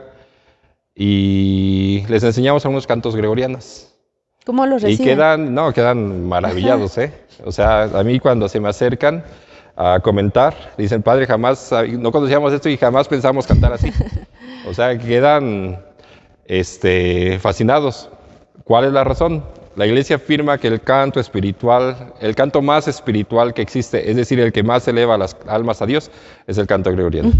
Y les enseñamos algunos cantos gregorianos. ¿Cómo los Y reciben? quedan maravillados, ¿eh? O sea, a mí cuando se me acercan a comentar, dicen, padre, jamás, no conocíamos esto y jamás pensamos cantar así. O sea, quedan fascinados. ¿Cuál es la razón? La Iglesia afirma que el canto espiritual, el canto más espiritual que existe, es decir, el que más eleva las almas a Dios, es el canto gregoriano.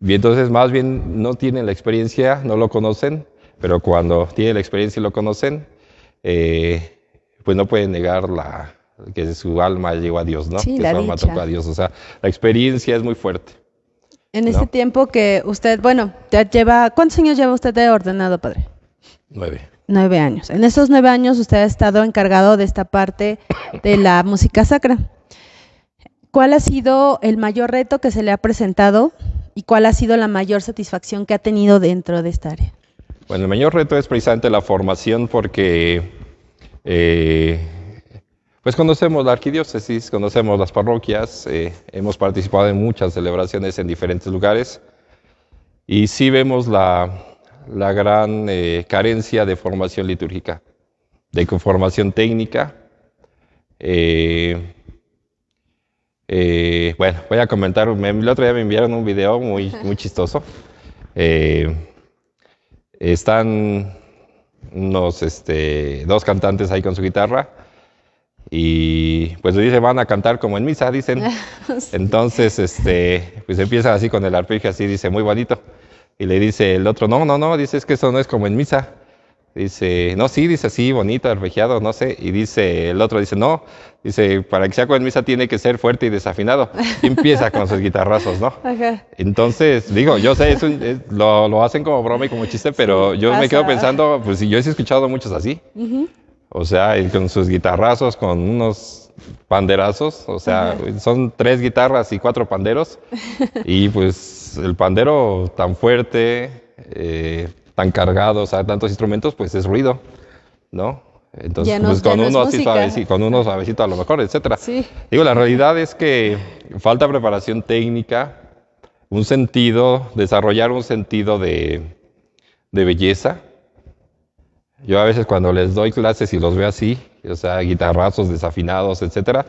Y entonces, más bien, no tienen la experiencia, no lo conocen, pero cuando tienen la experiencia y lo conocen, pues no pueden negar que su alma llegó a Dios, ¿no? Sí, que la su alma dicha. tocó a Dios. O sea, la experiencia es muy fuerte. En ¿no? este tiempo que usted, bueno, ya lleva, ¿cuántos años lleva usted de ordenado, padre? 9. 9 años. En esos 9 años usted ha estado encargado de esta parte de la música sacra. ¿Cuál ha sido el mayor reto que se le ha presentado y cuál ha sido la mayor satisfacción que ha tenido dentro de esta área? Bueno, el mayor reto es precisamente la formación porque pues conocemos la arquidiócesis, conocemos las parroquias, hemos participado en muchas celebraciones en diferentes lugares y sí vemos la gran carencia de formación litúrgica, de formación técnica. Bueno, voy a comentar, el otro día me enviaron un video muy chistoso. Están unos dos cantantes ahí con su guitarra y pues le dicen, van a cantar como en misa, dicen. Entonces, pues empiezan así con el arpegio, así dice, muy bonito. Y le dice el otro, no, dice, es que eso no es como en misa. Dice, no, sí, dice así, bonito, arpegiado, no sé. Y dice el otro, dice, no, dice, para que sea como en misa tiene que ser fuerte y desafinado. Y empieza con sus guitarrazos, ¿no? Ajá. Entonces, digo, yo sé, lo hacen como broma y como chiste, pero Sí, yo me quedo pasa. pensando, pues yo sí he escuchado muchos así. O sea, y con sus guitarrazos, con unos panderazos, o sea, son 3 guitarras y 4 panderos. Y pues el pandero tan fuerte, tan cargado, o sea, tantos instrumentos, pues es ruido, ¿no? Entonces, Ya no- pues ya con no es uno así música. suavecito, con uno suavecito a lo mejor, etcétera. Sí. Digo, la realidad es que falta preparación técnica, un sentido, desarrollar un sentido de belleza. Yo a veces cuando les doy clases y los veo así, o sea, guitarrazos, desafinados, etcétera,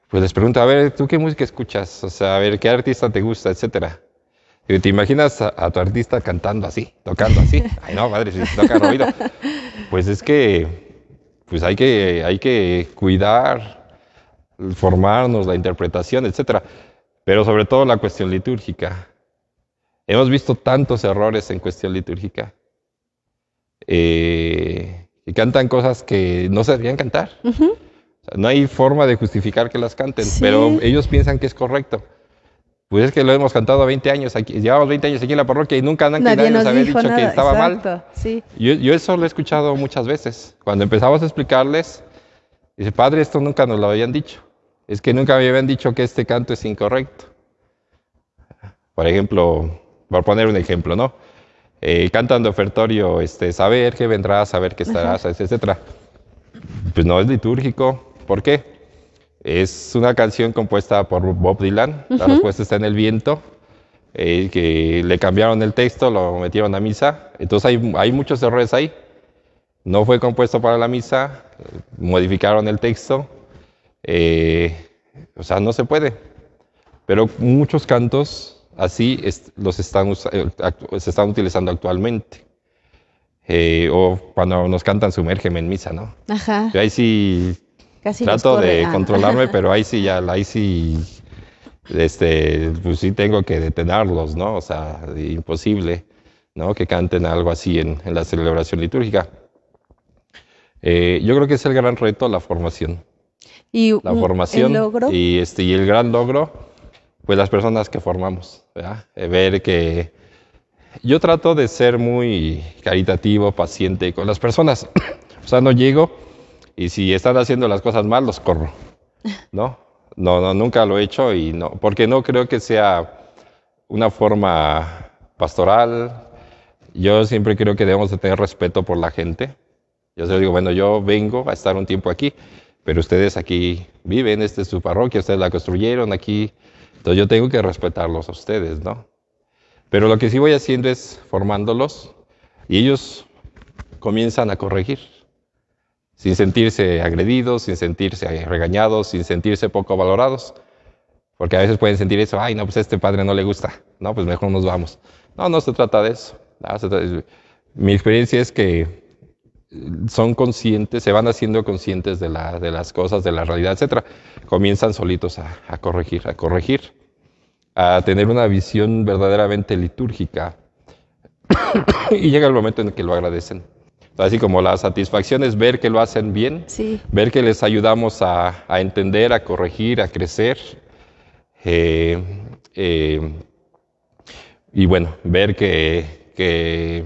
pues les pregunto, a ver, ¿tú qué música escuchas? O sea, a ver, ¿qué artista te gusta, etcétera? Y te imaginas a tu artista cantando así, tocando así. Ay, no, padre, si toca ruido. Pues es que, pues hay que cuidar, formarnos, la interpretación, etcétera. Pero sobre todo la cuestión litúrgica. Hemos visto tantos errores en cuestión litúrgica. Que cantan cosas que no se deberían cantar. O sea, no hay forma de justificar que las canten, Sí. pero ellos piensan que es correcto. Pues es que lo hemos cantado 20 años aquí, llevamos 20 años aquí en la parroquia y nunca Nadie nos nos había dijo dicho nada. que estaba Exacto. mal. Sí. Yo eso lo he escuchado muchas veces. Cuando empezamos a explicarles, dice, padre, esto nunca nos lo habían dicho. Es que nunca me habían dicho que este canto es incorrecto. Por ejemplo, por poner un ejemplo, ¿no? Cantan de ofertorio, saber que vendrás, saber que estarás, etcétera. Pues no es litúrgico. ¿Por qué? Es una canción compuesta por Bob Dylan. La respuesta está en el viento. Que le cambiaron el texto, lo metieron a misa. Entonces hay muchos errores ahí. No fue compuesto para la misa, modificaron el texto. O sea, no se puede. Pero muchos cantos así se están utilizando actualmente. O cuando nos cantan Sumérgeme en misa, ¿no? Ajá. Yo ahí sí Casi nos trato corre. de Ah. controlarme, pero ahí sí pues sí tengo que detenerlos, ¿no? O sea, imposible, ¿no? Que canten algo así en la celebración litúrgica. Yo creo que es el gran reto, la formación. Y La formación el logro. y el gran logro, pues las personas que formamos, ¿verdad? Ver que yo trato de ser muy caritativo, paciente con las personas. O sea, no llego y si están haciendo las cosas mal, los corro, ¿no? No, nunca lo he hecho y no, porque no creo que sea una forma pastoral. Yo siempre creo que debemos de tener respeto por la gente. Yo se digo, bueno, yo vengo a estar un tiempo aquí, pero ustedes aquí viven, esta es su parroquia, ustedes la construyeron aquí, entonces yo tengo que respetarlos a ustedes, ¿no? Pero lo que sí voy haciendo es formándolos y ellos comienzan a corregir, sin sentirse agredidos, sin sentirse regañados, sin sentirse poco valorados, porque a veces pueden sentir eso, ay, no, pues a este padre no le gusta, no, pues mejor nos vamos. No se trata de eso. Mi experiencia es que son conscientes, se van haciendo conscientes de las cosas, de la realidad, etcétera. Comienzan solitos a corregir, a tener una visión verdaderamente litúrgica. Y llega el momento en que lo agradecen. Así como la satisfacción es ver que lo hacen bien, Sí. ver que les ayudamos a entender, a corregir, a crecer. Y bueno, ver que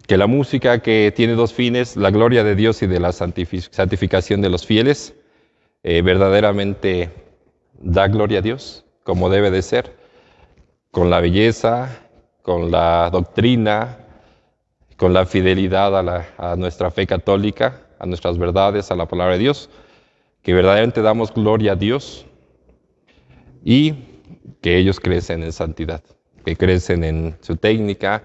la música que tiene 2 fines, la gloria de Dios y de la santificación de los fieles, verdaderamente da gloria a Dios, como debe de ser, con la belleza, con la doctrina, con la fidelidad a nuestra fe católica, a nuestras verdades, a la palabra de Dios, que verdaderamente damos gloria a Dios y que ellos crecen en santidad, que crecen en su técnica,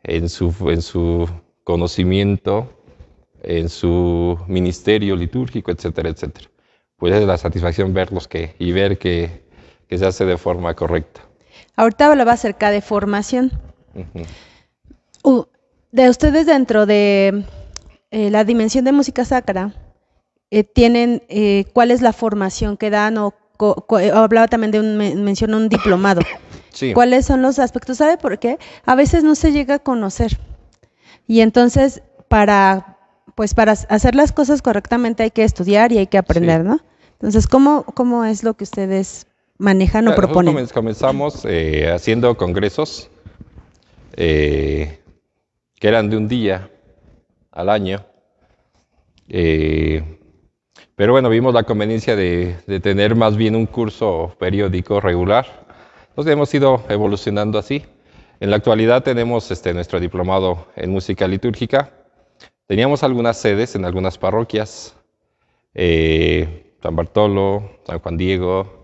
en su conocimiento, en su ministerio litúrgico, etcétera, etcétera. Pues es la satisfacción verlos y ver que se hace de forma correcta. Ahorita hablaba acerca de formación. De ustedes dentro de la dimensión de música sacra, tienen ¿cuál es la formación que dan? O hablaba también de mencionó un diplomado. Sí. cuáles son los aspectos. ¿Sabe por qué? A veces no se llega a conocer. Y entonces, para hacer las cosas correctamente hay que estudiar y hay que aprender, Sí. ¿no? Entonces, ¿cómo es lo que ustedes manejan o Nosotros proponen? comenzamos haciendo congresos que eran de un día al año. Pero bueno, vimos la conveniencia de tener más bien un curso periódico regular. Entonces hemos ido evolucionando así. En la actualidad tenemos nuestro diplomado en música litúrgica. Teníamos algunas sedes en algunas parroquias, San Bartolo, San Juan Diego,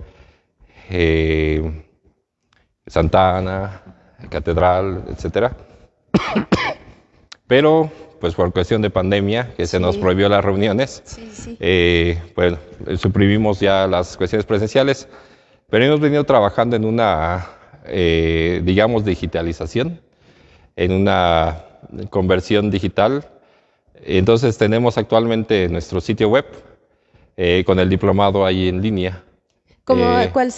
Santa Ana, Catedral, etcétera. Pero, pues por cuestión de pandemia, que se nos prohibió las reuniones, bueno, suprimimos ya las cuestiones presenciales, pero hemos venido trabajando en una, digamos, digitalización, en una conversión digital. Entonces tenemos actualmente nuestro sitio web con el diplomado ahí en línea. ¿Cuál es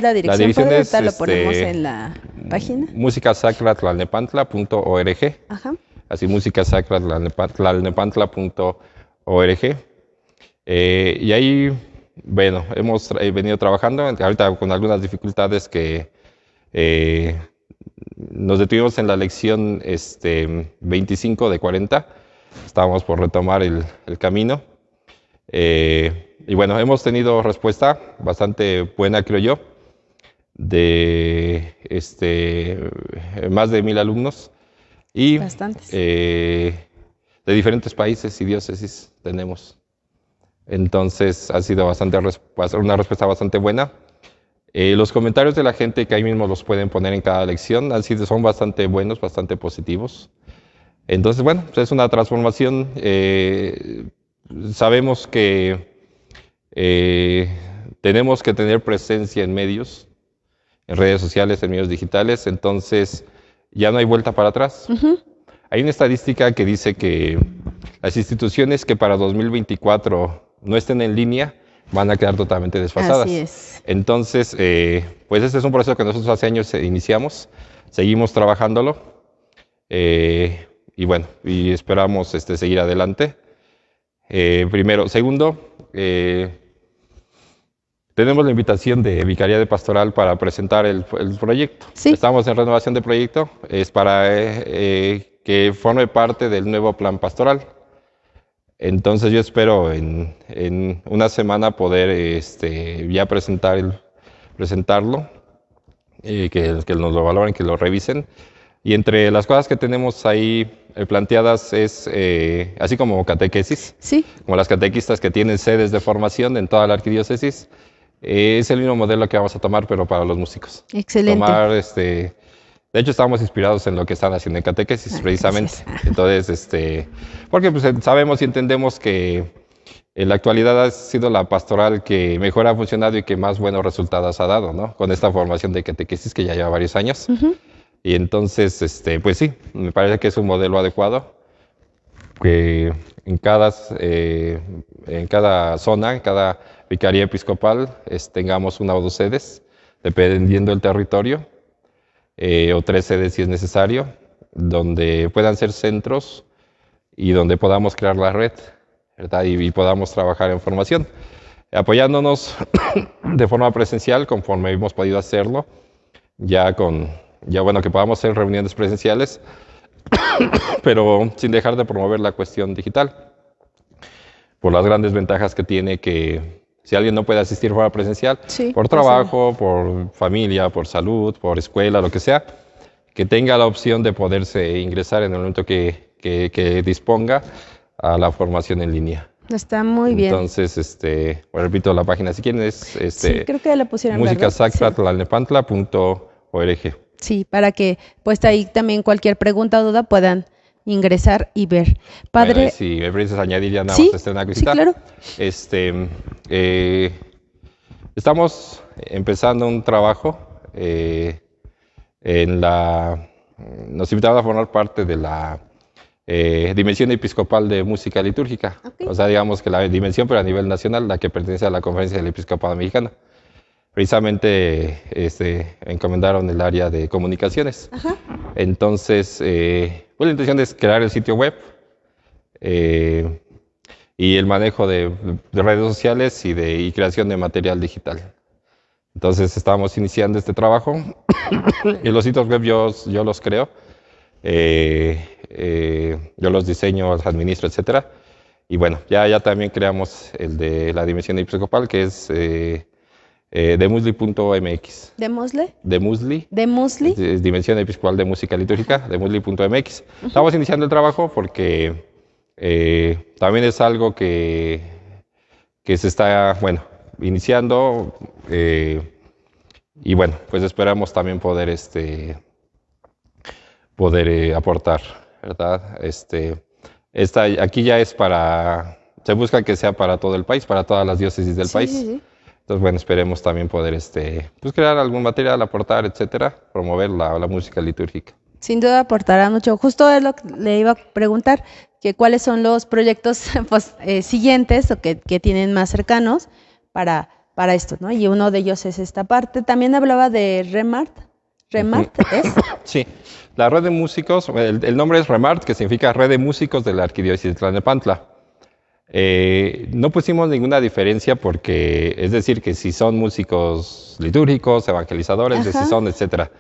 la dirección? La dirección ¿Padre? es Ahorita lo ponemos en la página. musicasacratlalnepantla.org. Ajá. Así, musicasacratlalnepantla.org. Y ahí, bueno, hemos venido trabajando, ahorita con algunas dificultades que nos detuvimos en la lección 25 de 40. Estábamos por retomar el camino. Y bueno, hemos tenido respuesta bastante buena, creo yo, de más de 1000 alumnos. Y Bastantes. de diferentes países y diócesis tenemos. Entonces ha sido una respuesta bastante buena. Los comentarios de la gente, que ahí mismo los pueden poner en cada lección, son bastante buenos, bastante positivos. Entonces, bueno, pues es una transformación. Sabemos que tenemos que tener presencia en medios, en redes sociales, en medios digitales, entonces ya no hay vuelta para atrás. Hay una estadística que dice que las instituciones que para 2024 no estén en línea van a quedar totalmente desfasadas. Así es. Entonces, pues este es un proceso que nosotros hace años iniciamos, seguimos trabajándolo y bueno, y esperamos seguir adelante. Primero. Segundo, tenemos la invitación de Vicaría de Pastoral para presentar el proyecto. Sí. Estamos en renovación de proyecto, es para que forme parte del nuevo plan pastoral. Entonces yo espero en una semana poder ya presentarlo, que nos lo valoren, que lo revisen. Y entre las cosas que tenemos ahí planteadas es, así como catequesis, Sí. como las catequistas que tienen sedes de formación en toda la arquidiócesis, es el mismo modelo que vamos a tomar, pero para los músicos. Excelente. De hecho, estamos inspirados en lo que están haciendo en catequesis, precisamente. Gracias. Entonces, porque pues, sabemos y entendemos que en la actualidad ha sido la pastoral que mejor ha funcionado y que más buenos resultados ha dado, ¿no? Con esta formación de catequesis que ya lleva varios años. Y entonces, pues sí, me parece que es un modelo adecuado, que en cada zona, en cada vicaría episcopal, tengamos una o dos sedes, dependiendo del territorio, o 3 sedes si es necesario, donde puedan ser centros y donde podamos crear la red, ¿verdad? Y podamos trabajar en formación, apoyándonos de forma presencial conforme hemos podido hacerlo, ya bueno, que podamos hacer reuniones presenciales, pero sin dejar de promover la cuestión digital, por las grandes ventajas que tiene que si alguien no puede asistir de forma presencial, Sí, por trabajo, por familia, por salud, por escuela, lo que sea, que tenga la opción de poderse ingresar en el momento que disponga a la formación en línea. Está muy bien. Entonces, bueno, repito la página si quieren, es Sí, creo que ya la pusieron, musicasacratlalnepantla.org. Sí, para que pues ahí también cualquier pregunta o duda puedan ingresar y ver. Padre, Bueno, y si me precias añadir ya nada sí, más una sí, cosita. claro. Estamos empezando un trabajo nos invitaron a formar parte de la Dimensión Episcopal de Música Litúrgica. Okay. O sea, digamos que la dimensión, pero a nivel nacional, la que pertenece a la Conferencia del Episcopado Mexicano. precisamente encomendaron el área de comunicaciones. Ajá. Entonces, pues la intención es crear el sitio web y el manejo de redes sociales y creación de material digital. Entonces, estábamos iniciando este trabajo y los sitios web yo los creo, yo los diseño, los administro, etcétera. Y bueno, ya también creamos el de la Dimensión Episcopal, que es demusli.mx. ¿De Musle? Demusli. ¿De Musli? Es Dimensión Episcopal de Música Litúrgica, demusli.mx. Estamos iniciando el trabajo porque también es algo que se está, bueno, iniciando. Y bueno, pues esperamos también poder aportar, ¿verdad? Aquí ya es se busca que sea para todo el país, para todas las diócesis del país. Sí. Entonces, bueno, esperemos también poder pues crear algún material, aportar, etcétera, promover la música litúrgica. Sin duda aportará mucho. Justo es lo que le iba a preguntar, que cuáles son los proyectos pues, siguientes o que tienen más cercanos para esto, ¿no? Y uno de ellos es esta parte. También hablaba de Remart. ¿Remart es? Sí, la red de músicos, el nombre es Remart, que significa Red de Músicos de la Arquidiócesis de Tlalnepantla. No pusimos ninguna diferencia porque, es decir, que si son músicos litúrgicos, evangelizadores, de si son, etcétera.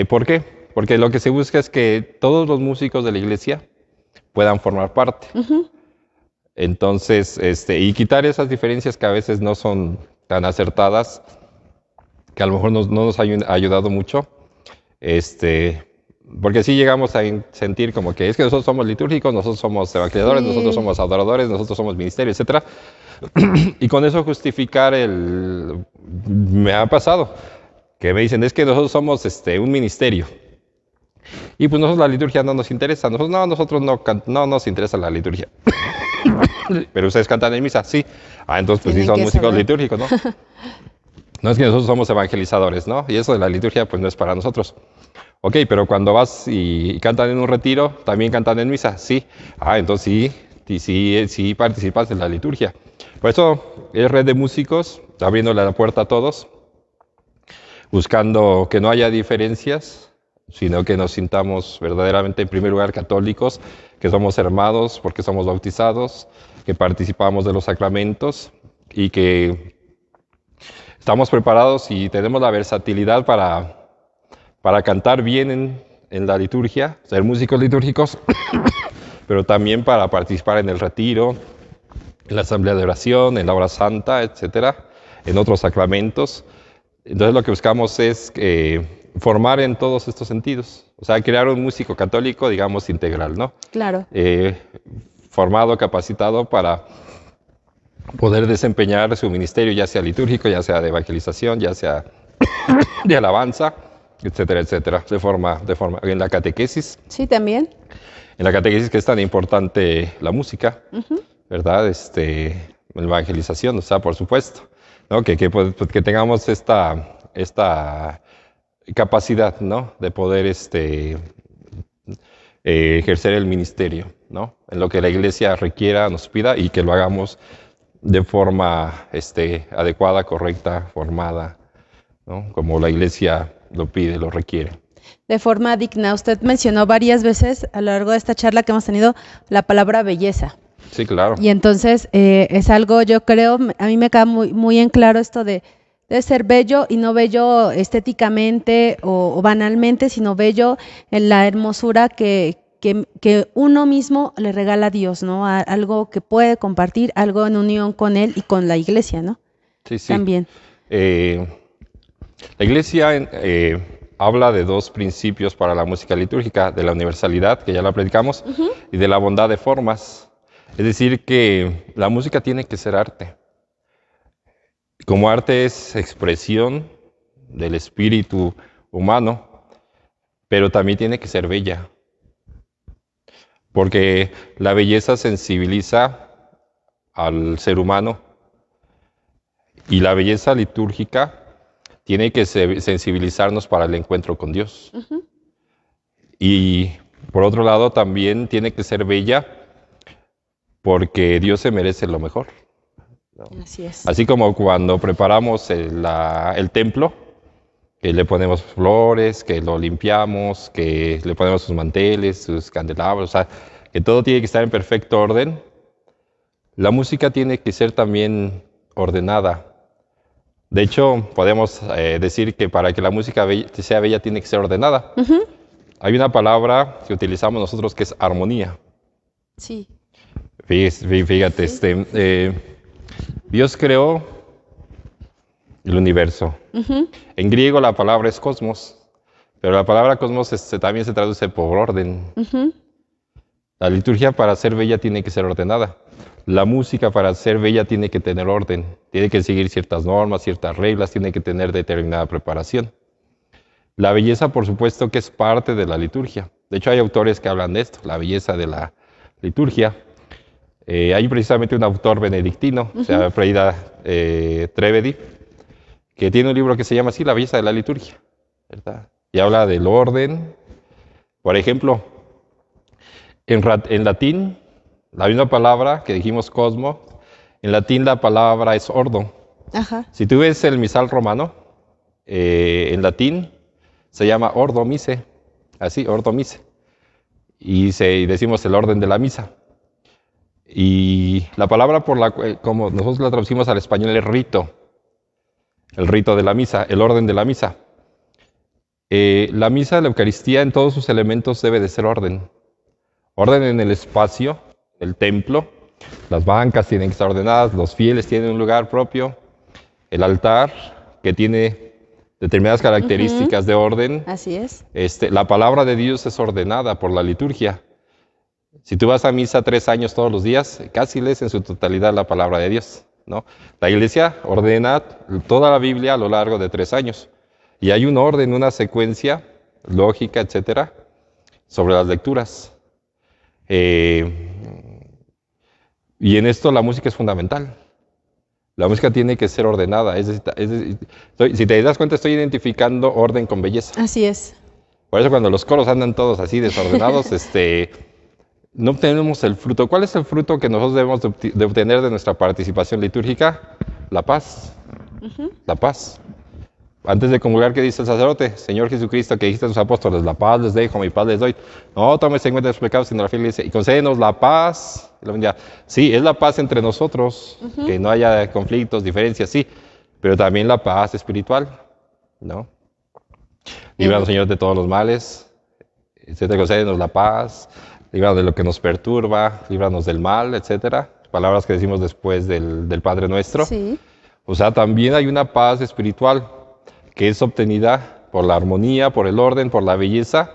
¿Por qué? Porque lo que se busca es que todos los músicos de la iglesia puedan formar parte. Entonces, y quitar esas diferencias que a veces no son tan acertadas, que a lo mejor no nos ha ayudado mucho, porque sí llegamos a sentir como que es que nosotros somos litúrgicos, nosotros somos evangelizadores, nosotros somos adoradores, nosotros somos ministerio, etcétera. Y con eso justificar me ha pasado que me dicen, es que nosotros somos un ministerio. Y pues nosotros la liturgia no nos interesa. Nosotros no nos interesa la liturgia. Pero ustedes cantan en misa, sí. Entonces pues sí son músicos litúrgicos, ¿no? No es que nosotros somos evangelizadores, ¿no? Y eso de la liturgia pues no es para nosotros. Ok, pero cuando vas y cantan en un retiro, ¿también cantan en misa? Sí. Entonces sí participas en la liturgia. Por eso es red de músicos, abriéndole la puerta a todos, buscando que no haya diferencias, sino que nos sintamos verdaderamente, en primer lugar, católicos, que somos hermanos porque somos bautizados, que participamos de los sacramentos y que estamos preparados y tenemos la versatilidad para cantar bien en la liturgia, ser músicos litúrgicos, pero también para participar en el retiro, en la asamblea de oración, en la hora santa, etcétera, en otros sacramentos. Entonces lo que buscamos es formar en todos estos sentidos, o sea, crear un músico católico, digamos, integral, ¿no? Claro. Formado, capacitado para poder desempeñar su ministerio, ya sea litúrgico, ya sea de evangelización, ya sea de alabanza, etcétera, etcétera, de forma en la catequesis. Sí, también. En la catequesis que es tan importante la música, ¿verdad? La evangelización, o sea, por supuesto, ¿no? Que tengamos esta capacidad, ¿no? De poder ejercer el ministerio, ¿no? En lo que la iglesia requiera, nos pida y que lo hagamos de forma adecuada, correcta, formada, ¿no? Como la iglesia lo pide, lo requiere. De forma digna. Usted mencionó varias veces a lo largo de esta charla que hemos tenido la palabra belleza. Sí, claro. Y entonces es algo, yo creo, a mí me queda muy, muy en claro esto de ser bello y no bello estéticamente o banalmente, sino bello en la hermosura que uno mismo le regala a Dios, ¿no? Algo que puede compartir, algo en unión con Él y con la iglesia, ¿no? Sí, sí. También. La iglesia habla de dos principios para la música litúrgica, de la universalidad, que ya la predicamos, y de la bondad de formas. Es decir, que la música tiene que ser arte. Como arte es expresión del espíritu humano, pero también tiene que ser bella. Porque la belleza sensibiliza al ser humano y la belleza litúrgica tiene que sensibilizarnos para el encuentro con Dios. Y por otro lado también tiene que ser bella porque Dios se merece lo mejor. ¿no? Así es. Así como cuando preparamos el templo, que le ponemos flores, que lo limpiamos, que le ponemos sus manteles, sus candelabros, o sea, que todo tiene que estar en perfecto orden. La música tiene que ser también ordenada. De hecho, podemos decir que para que la música sea bella tiene que ser ordenada. Hay una palabra que utilizamos nosotros que es armonía. Sí. Fíjate, Dios creó el universo. En griego la palabra es cosmos, pero la palabra cosmos también se traduce por orden. La liturgia para ser bella tiene que ser ordenada. La música para ser bella tiene que tener orden, tiene que seguir ciertas normas, ciertas reglas, tiene que tener determinada preparación. La belleza, por supuesto, que es parte de la liturgia. De hecho, hay autores que hablan de esto, la belleza de la liturgia. Hay precisamente un autor benedictino, se llama Freida Trevedi, que tiene un libro que se llama así, La belleza de la liturgia, ¿verdad? Y habla del orden. Por ejemplo, en latín, la misma palabra que dijimos cosmo, en latín la palabra es ordo. Ajá. Si tú ves el misal romano, en latín se llama ordo mise, así, ordo mise. Y decimos el orden de la misa. Y la palabra como nosotros la traducimos al español es rito. El rito de la misa, el orden de la misa. La misa, la Eucaristía, en todos sus elementos debe de ser orden. Orden en el espacio, el templo. Las bancas tienen que estar ordenadas, los fieles tienen un lugar propio. El altar, que tiene determinadas características de orden. Así es. La palabra de Dios es ordenada por la liturgia. Si tú vas a misa 3 años todos los días, casi lees en su totalidad la palabra de Dios, ¿no? La Iglesia ordena toda la Biblia a lo largo de 3 años. Y hay un orden, una secuencia lógica, etcétera, sobre las lecturas. Y en esto la música es fundamental. La música tiene que ser ordenada. Si te das cuenta, estoy identificando orden con belleza. Así es. Por eso cuando los coros andan todos así desordenados, no obtenemos el fruto. ¿Cuál es el fruto que nosotros debemos de obtener de nuestra participación litúrgica? La paz. La paz. Antes de comulgar, ¿qué dice el sacerdote? Señor Jesucristo, que dijiste a tus apóstoles, la paz les dejo, mi paz les doy. No tomes en cuenta los pecados, sino la fe, y concédenos la paz. Sí, es la paz entre nosotros, que no haya conflictos, diferencias, sí, pero también la paz espiritual, ¿no? Líbranos, Señor, de todos los males, etcétera, concédenos la paz, líbranos de lo que nos perturba, líbranos del mal, etcétera. Palabras que decimos después del Padre Nuestro. Sí. O sea, también hay una paz espiritual que es obtenida por la armonía, por el orden, por la belleza,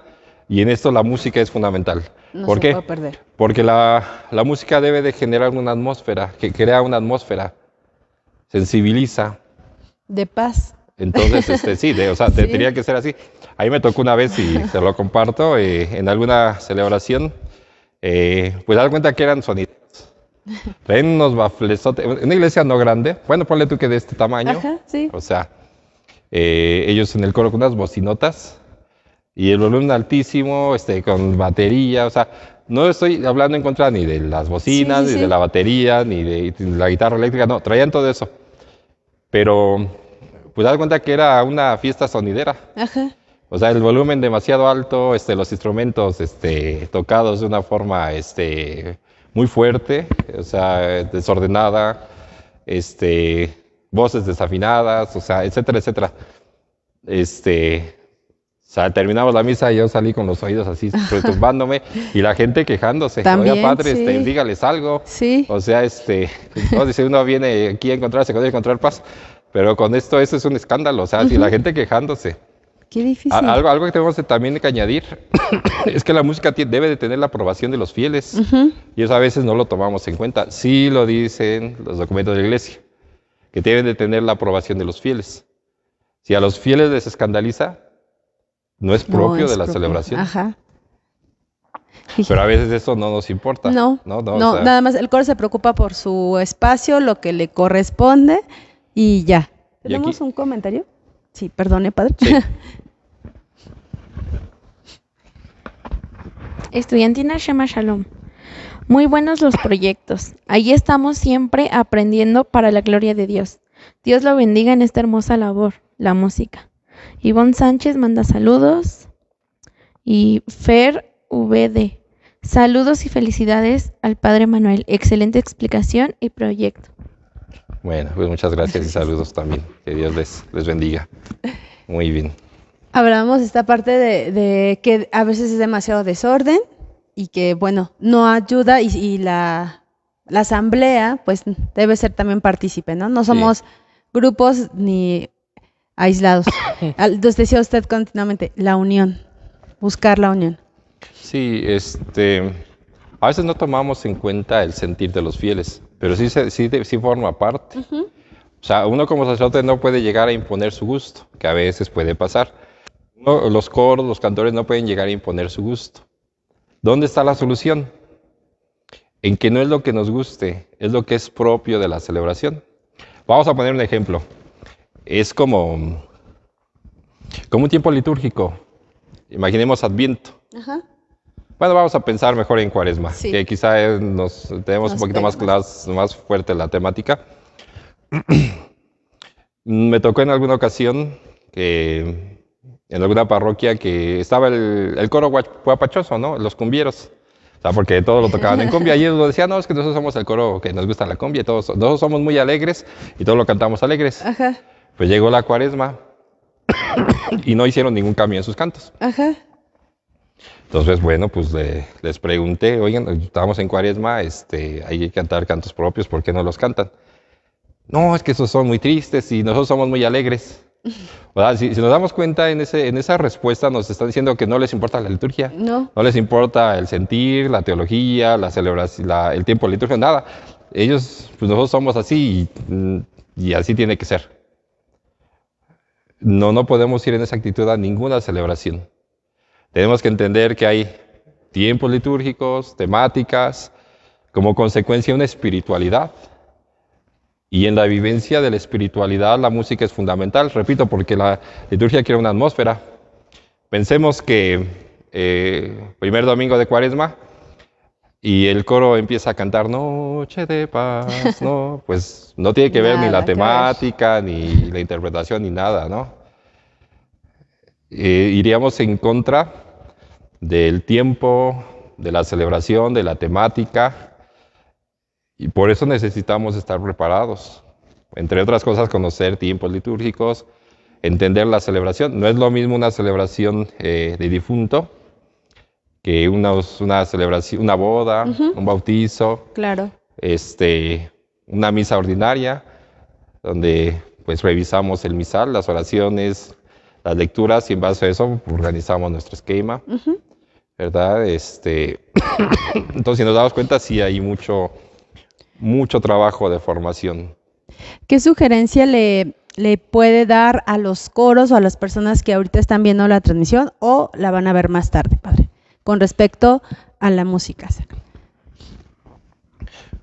y en esto la música es fundamental. No ¿Por se qué? puede perder. Porque la música debe de generar una atmósfera, que crea una atmósfera, sensibiliza. De paz. Entonces, sí, tendría que ser así. A mí me tocó una vez, y se lo comparto, en alguna celebración, pues dar cuenta que eran sonideros. Traen unos baflesotes, una iglesia no grande, bueno, ponle tú que de este tamaño. Ajá, sí. O sea, ellos en el coro con unas bocinotas, y el volumen altísimo, con batería, o sea, no estoy hablando en contra ni de las bocinas, ni de la batería, ni de la guitarra eléctrica, no, traían todo eso. Pero, pues dar cuenta que era una fiesta sonidera. Ajá. O sea, el volumen demasiado alto, los instrumentos tocados de una forma muy fuerte, o sea, desordenada, voces desafinadas, o sea, etcétera, etcétera. O sea, terminamos la misa y yo salí con los oídos así perturbándome y la gente quejándose. También, oiga, padre, sí. Dígales algo. Sí. O sea, no dice uno viene aquí a encontrarse, cuando encontrar paz, pero con esto es un escándalo. O sea, si la gente quejándose. Qué difícil. Algo que tenemos también que añadir es que la música debe de tener la aprobación de los fieles. Y eso a veces no lo tomamos en cuenta. Sí lo dicen los documentos de la Iglesia, que deben de tener la aprobación de los fieles. Si a los fieles les escandaliza, no es propio de la celebración. Ajá. Pero a veces eso no nos importa. No, o sea, nada más el coro se preocupa por su espacio, lo que le corresponde y ya. ¿Tenemos un comentario? Sí, perdone, padre. Sí. Estudiantina Shema Shalom. Muy buenos los proyectos. Allí estamos siempre aprendiendo para la gloria de Dios. Dios lo bendiga en esta hermosa labor, la música. Ivonne Sánchez manda saludos. Y Fer VD. Saludos y felicidades al Padre Manuel. Excelente explicación y proyecto. Bueno, pues muchas gracias y saludos también. Que Dios les bendiga. Muy bien. Hablábamos esta parte de que a veces es demasiado desorden y que, bueno, no ayuda y la asamblea, pues, debe ser también partícipe, ¿no? No somos grupos ni aislados. Entonces decía usted continuamente, la unión, buscar la unión. Sí, a veces no tomamos en cuenta el sentir de los fieles, pero sí forma parte. Uh-huh. O sea, uno como sacerdote no puede llegar a imponer su gusto, que a veces puede pasar. Los coros, los cantores no pueden llegar a imponer su gusto. ¿Dónde está la solución? En que no es lo que nos guste, es lo que es propio de la celebración. Vamos a poner un ejemplo. Es como un tiempo litúrgico. Imaginemos Adviento. Ajá. Bueno, vamos a pensar mejor en Cuaresma, Sí. que quizá tenemos un poquito más fuerte la temática. Me tocó en alguna ocasión que en alguna parroquia que estaba el coro guapachoso, ¿no? Los cumbieros. O sea, porque todos lo tocaban en cumbia. Y ellos lo decían, no, es que nosotros somos el coro que nos gusta la cumbia. Nosotros somos muy alegres y todos lo cantamos alegres. Ajá. Pues llegó la Cuaresma y no hicieron ningún cambio en sus cantos. Ajá. Entonces, bueno, pues les pregunté, oigan, estamos en Cuaresma, hay que cantar cantos propios, ¿por qué no los cantan? No, es que esos son muy tristes y nosotros somos muy alegres. ¿Verdad? Si nos damos cuenta en esa respuesta nos están diciendo que no les importa la liturgia, No. no les importa el sentir, la teología, la celebración, el tiempo de liturgia, nada. Ellos, pues nosotros somos así y así tiene que ser. No podemos ir en esa actitud a ninguna celebración. Tenemos que entender que hay tiempos litúrgicos, temáticas, como consecuencia una espiritualidad. Y en la vivencia de la espiritualidad la música es fundamental, repito, porque la liturgia crea una atmósfera. Pensemos que primer domingo de Cuaresma y el coro empieza a cantar Noche de Paz, ¿no? Pues no tiene que ver ni la temática, ni la interpretación, ni nada, ¿no? Iríamos en contra del tiempo, de la celebración, de la temática. Y por eso necesitamos estar preparados. Entre otras cosas, conocer tiempos litúrgicos, entender la celebración. No es lo mismo una celebración de difunto que una celebración, una boda, Uh-huh. un bautizo, Claro. una misa ordinaria, donde pues revisamos el misal, las oraciones, las lecturas, y en base a eso organizamos nuestro esquema, Uh-huh. ¿verdad? Entonces, si nos damos cuenta, sí hay mucho trabajo de formación. ¿Qué sugerencia le puede dar a los coros o a las personas que ahorita están viendo la transmisión o la van a ver más tarde, padre, con respecto a la música?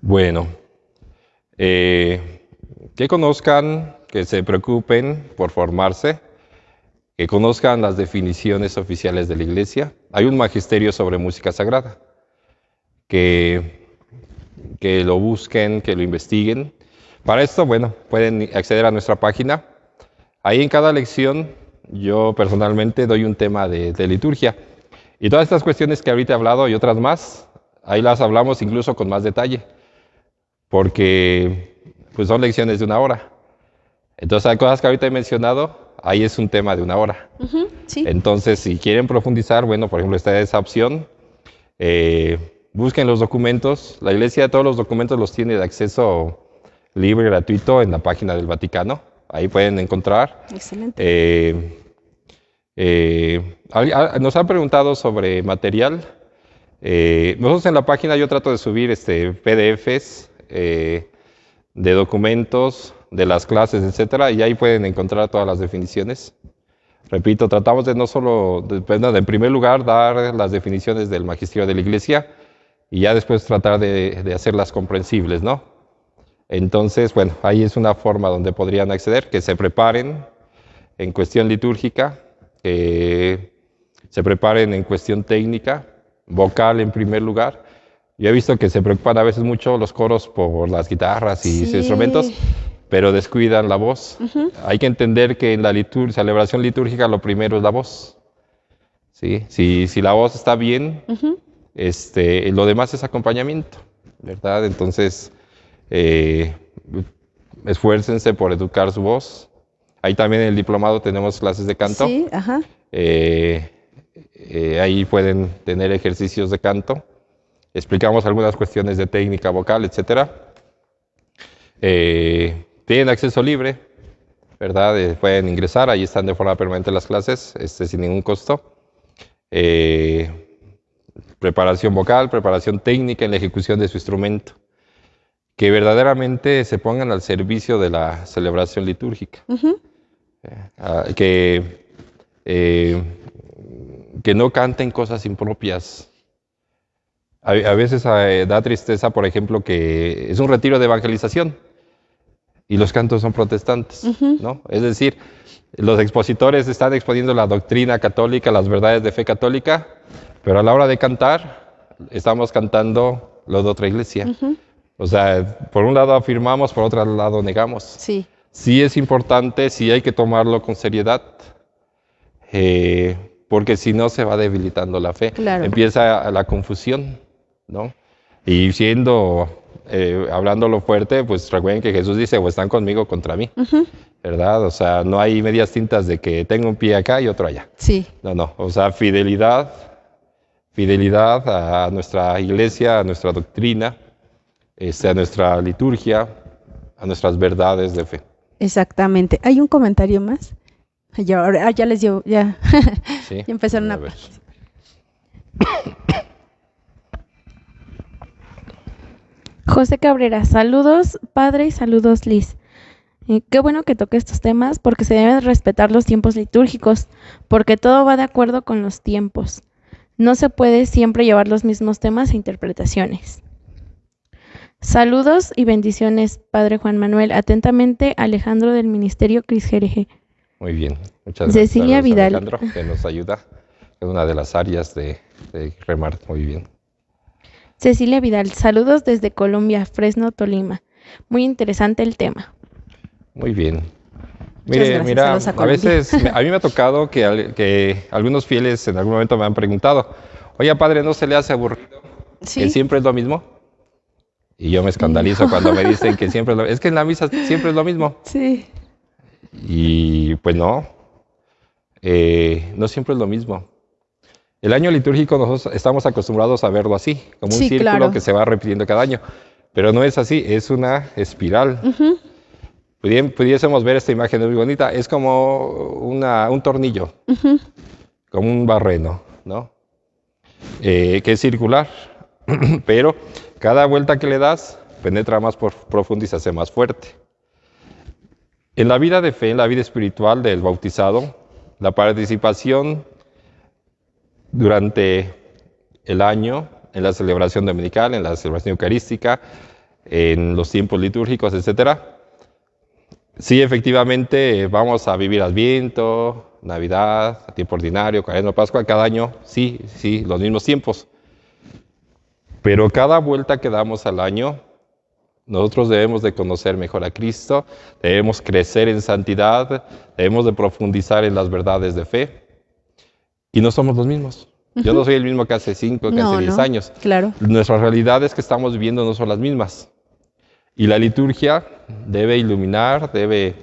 Bueno, que conozcan, que se preocupen por formarse, que conozcan las definiciones oficiales de la Iglesia. Hay un magisterio sobre música sagrada, que lo busquen, que lo investiguen. Para esto, bueno, pueden acceder a nuestra página. Ahí en cada lección yo personalmente doy un tema de liturgia. Y todas estas cuestiones que ahorita he hablado y otras más, ahí las hablamos incluso con más detalle, porque pues son lecciones de 1 hora. Entonces hay cosas que ahorita he mencionado, ahí es un tema de 1 hora. Uh-huh. Sí. Entonces, si quieren profundizar, bueno, por ejemplo, está esa opción. Busquen los documentos. La Iglesia todos los documentos los tiene de acceso libre, gratuito en la página del Vaticano. Ahí pueden encontrar. Excelente. Nos han preguntado sobre material. Nosotros en la página yo trato de subir PDFs de documentos, de las clases, etcétera, y ahí pueden encontrar todas las definiciones. Repito, tratamos de no solo, en primer lugar, dar las definiciones del magisterio de la Iglesia y ya después tratar de hacerlas comprensibles, ¿no? Entonces, bueno, ahí es una forma donde podrían acceder, que se preparen en cuestión litúrgica, que se preparen en cuestión técnica, vocal en primer lugar, Yo he visto que se preocupan a veces mucho los coros por las guitarras y sus instrumentos, pero descuidan la voz. Hay que entender que en la celebración litúrgica lo primero es la voz. ¿Sí? Si la voz está bien, lo demás es acompañamiento, ¿verdad? Entonces, esfuércense por educar su voz. Ahí también en el diplomado tenemos clases de canto. Sí, ajá. Ahí pueden tener ejercicios de canto. Explicamos algunas cuestiones de técnica vocal, etc. Tienen acceso libre, ¿verdad? Pueden ingresar, ahí están de forma permanente las clases, sin ningún costo. Preparación vocal, preparación técnica en la ejecución de su instrumento. Que verdaderamente se pongan al servicio de la celebración litúrgica. Que no canten cosas impropias. A veces da tristeza, por ejemplo, que es un retiro de evangelización y los cantos son protestantes, ¿no? Es decir, los expositores están exponiendo la doctrina católica, las verdades de fe católica, pero a la hora de cantar, estamos cantando lo de otra iglesia. O sea, por un lado afirmamos, por otro lado negamos. Sí. Sí es importante, sí hay que tomarlo con seriedad, porque si no se va debilitando la fe. Claro. Empieza la confusión, ¿no? Y hablándolo fuerte, pues recuerden que Jesús dice, o están conmigo o contra mí, ¿verdad? O sea, no hay medias tintas de que tengo un pie acá y otro allá. Sí. No. O sea, fidelidad a nuestra iglesia, a nuestra doctrina, a nuestra liturgia, a nuestras verdades de fe. Exactamente. ¿Hay un comentario más? Ya les dio, ya. Sí, ya empezaron a ver. José Cabrera, saludos padre y saludos Liz. Qué bueno que toque estos temas porque se deben respetar los tiempos litúrgicos, porque todo va de acuerdo con los tiempos. No se puede siempre llevar los mismos temas e interpretaciones. Saludos y bendiciones, Padre Juan Manuel. Atentamente, Alejandro del Ministerio Cris Jereje. Muy bien, muchas gracias. Cecilia Vidal. Alejandro, que nos ayuda. Es una de las áreas de Remar. Muy bien. Cecilia Vidal, saludos desde Colombia, Fresno, Tolima. Muy interesante el tema. Muy bien. Mira, a veces a mí me ha tocado que algunos fieles en algún momento me han preguntado, oye, padre, ¿no se le hace aburrido? ¿Sí? ¿Que siempre es lo mismo? Y yo me escandalizo cuando me dicen que siempre es lo mismo. Es que en la misa siempre es lo mismo. Sí. Y pues no siempre es lo mismo. El año litúrgico nosotros estamos acostumbrados a verlo así, como un círculo claro. que se va repitiendo cada año. Pero no es así, es una espiral. Pudiésemos ver esta imagen muy bonita, es como un tornillo, como un barreno, ¿no? Que es circular, pero cada vuelta que le das penetra más profundo y se hace más fuerte. En la vida de fe, en la vida espiritual del bautizado, la participación durante el año, en la celebración dominical, en la celebración eucarística, en los tiempos litúrgicos, etcétera. Sí, efectivamente, vamos a vivir Adviento, Navidad, tiempo ordinario, Cuaresma, Pascua, cada año, sí, los mismos tiempos. Pero cada vuelta que damos al año, nosotros debemos de conocer mejor a Cristo, debemos crecer en santidad, debemos de profundizar en las verdades de fe. Y no somos los mismos. Yo no soy el mismo que hace 5, que hace 10 años. Claro. Nuestras realidades que estamos viviendo no son las mismas. Y la liturgia debe iluminar, debe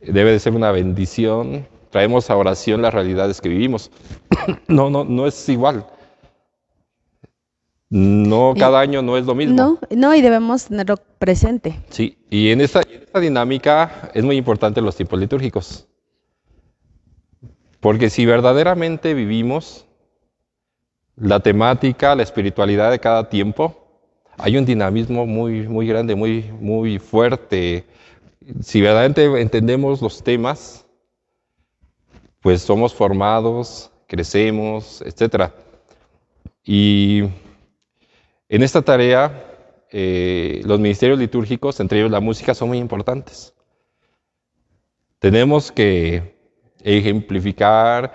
de ser una bendición. Traemos a oración las realidades que vivimos. No es igual. No, cada año no es lo mismo. No, y debemos tenerlo presente. Sí, y en esta dinámica es muy importante los tiempos litúrgicos. Porque si verdaderamente vivimos la temática, la espiritualidad de cada tiempo, hay un dinamismo muy, muy grande, muy, muy fuerte. Si verdaderamente entendemos los temas, pues somos formados, crecemos, etc. Y en esta tarea, los ministerios litúrgicos, entre ellos la música, son muy importantes. Tenemos que ejemplificar,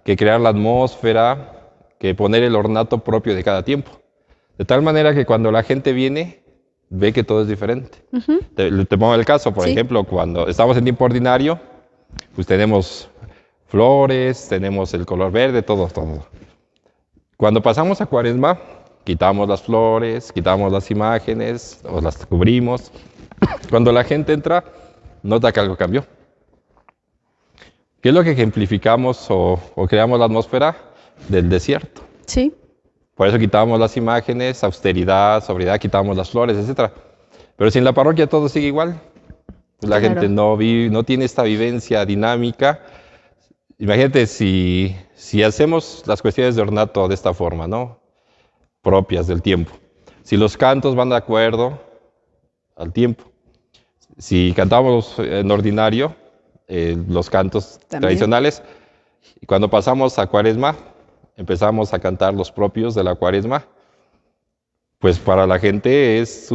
que crear la atmósfera, que poner el ornato propio de cada tiempo. De tal manera que cuando la gente viene, ve que todo es diferente. Te pongo el caso, por Sí. ejemplo, cuando estamos en tiempo ordinario, pues tenemos flores, tenemos el color verde, todo. Cuando pasamos a Cuaresma, quitamos las flores, quitamos las imágenes, o las cubrimos. Cuando la gente entra, nota que algo cambió. ¿Qué es lo que ejemplificamos o creamos la atmósfera del desierto? Sí, Por eso quitamos las imágenes, austeridad, sobriedad, quitamos las flores, etc. Pero si en la parroquia todo sigue igual, pues la Claro. gente no tiene esta vivencia dinámica. Imagínate si hacemos las cuestiones de ornato de esta forma, ¿no? Propias del tiempo. Si los cantos van de acuerdo al tiempo. Si cantamos en ordinario, los cantos También. tradicionales, y cuando pasamos a Cuaresma, empezamos a cantar los propios de la Cuaresma, pues para la gente es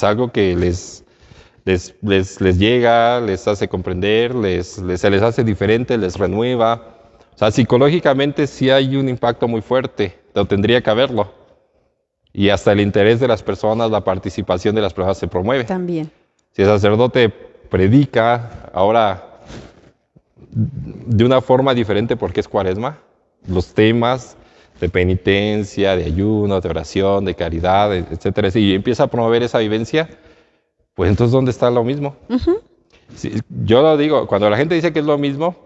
algo que les llega, les hace comprender, se les hace diferente, les renueva. O sea, psicológicamente sí hay un impacto muy fuerte, pero tendría que haberlo. Y hasta el interés de las personas, la participación de las personas se promueve. también. Si el sacerdote predica ahora de una forma diferente porque es Cuaresma, los temas de penitencia, de ayuno, de oración, de caridad, etcétera, y empieza a promover esa vivencia, pues entonces ¿dónde está lo mismo? Sí, yo lo digo, cuando la gente dice que es lo mismo,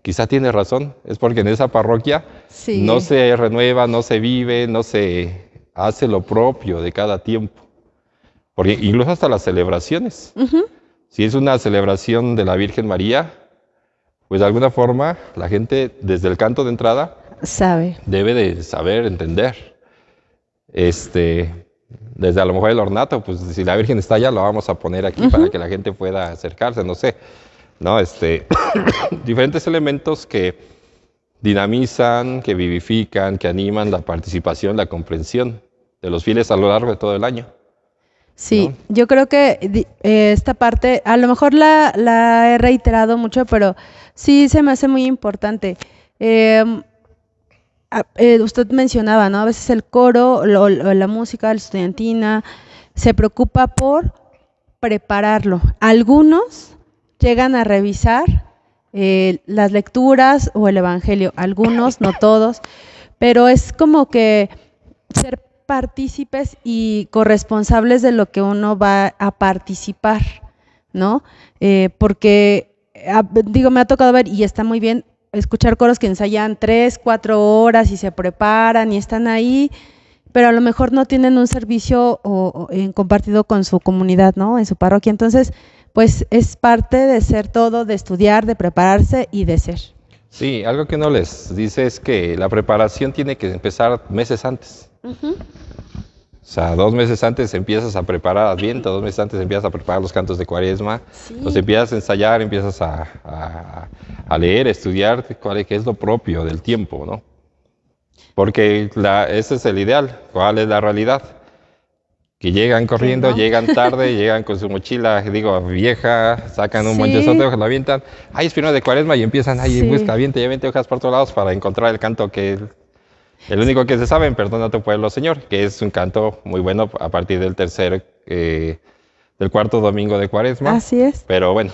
quizá tiene razón, es porque en esa parroquia Sí. no se renueva, no se vive, no se hace lo propio de cada tiempo. Porque incluso hasta las celebraciones. Si es una celebración de la Virgen María, pues de alguna forma la gente desde el canto de entrada Sabe. debe de saber, entender. Desde a lo mejor el ornato, pues si la Virgen está allá, lo vamos a poner aquí para que la gente pueda acercarse, no sé. ¿No? Diferentes elementos que dinamizan, que vivifican, que animan la participación, la comprensión de los fieles a lo largo de todo el año. Sí, ¿No? yo creo que esta parte, a lo mejor la he reiterado mucho, pero sí se me hace muy importante. Usted mencionaba, ¿no? A veces el coro o la música, la estudiantina, se preocupa por prepararlo. Algunos llegan a revisar las lecturas o el evangelio, algunos, no todos, pero es como que ser partícipes y corresponsables de lo que uno va a participar, ¿no? Porque, digo, me ha tocado ver, y está muy bien, escuchar coros que ensayan 3, 4 horas y se preparan y están ahí, pero a lo mejor no tienen un servicio compartido con su comunidad, ¿no? En su parroquia. Entonces, pues es parte de ser todo, de estudiar, de prepararse y de ser. Sí, algo que no les dice es que la preparación tiene que empezar meses antes. O sea, 2 meses antes empiezas a preparar Adviento, 2 meses antes empiezas a preparar los cantos de Cuaresma, Sí. los empiezas a ensayar, empiezas a leer, a estudiar qué es lo propio del tiempo, ¿no? Porque ese es el ideal. ¿Cuál es la realidad? Que llegan corriendo, no. llegan tarde, llegan con su mochila, digo, vieja, sacan un Sí. monchezón de hojas, lo avientan. Ay, es primero de Cuaresma y empiezan ahí, Sí. busca, avienta y avienta hojas por todos lados para encontrar el canto que el único que se sabe en Perdona tu pueblo, Señor, que es un canto muy bueno a partir del del cuarto domingo de Cuaresma. Así es. Pero bueno,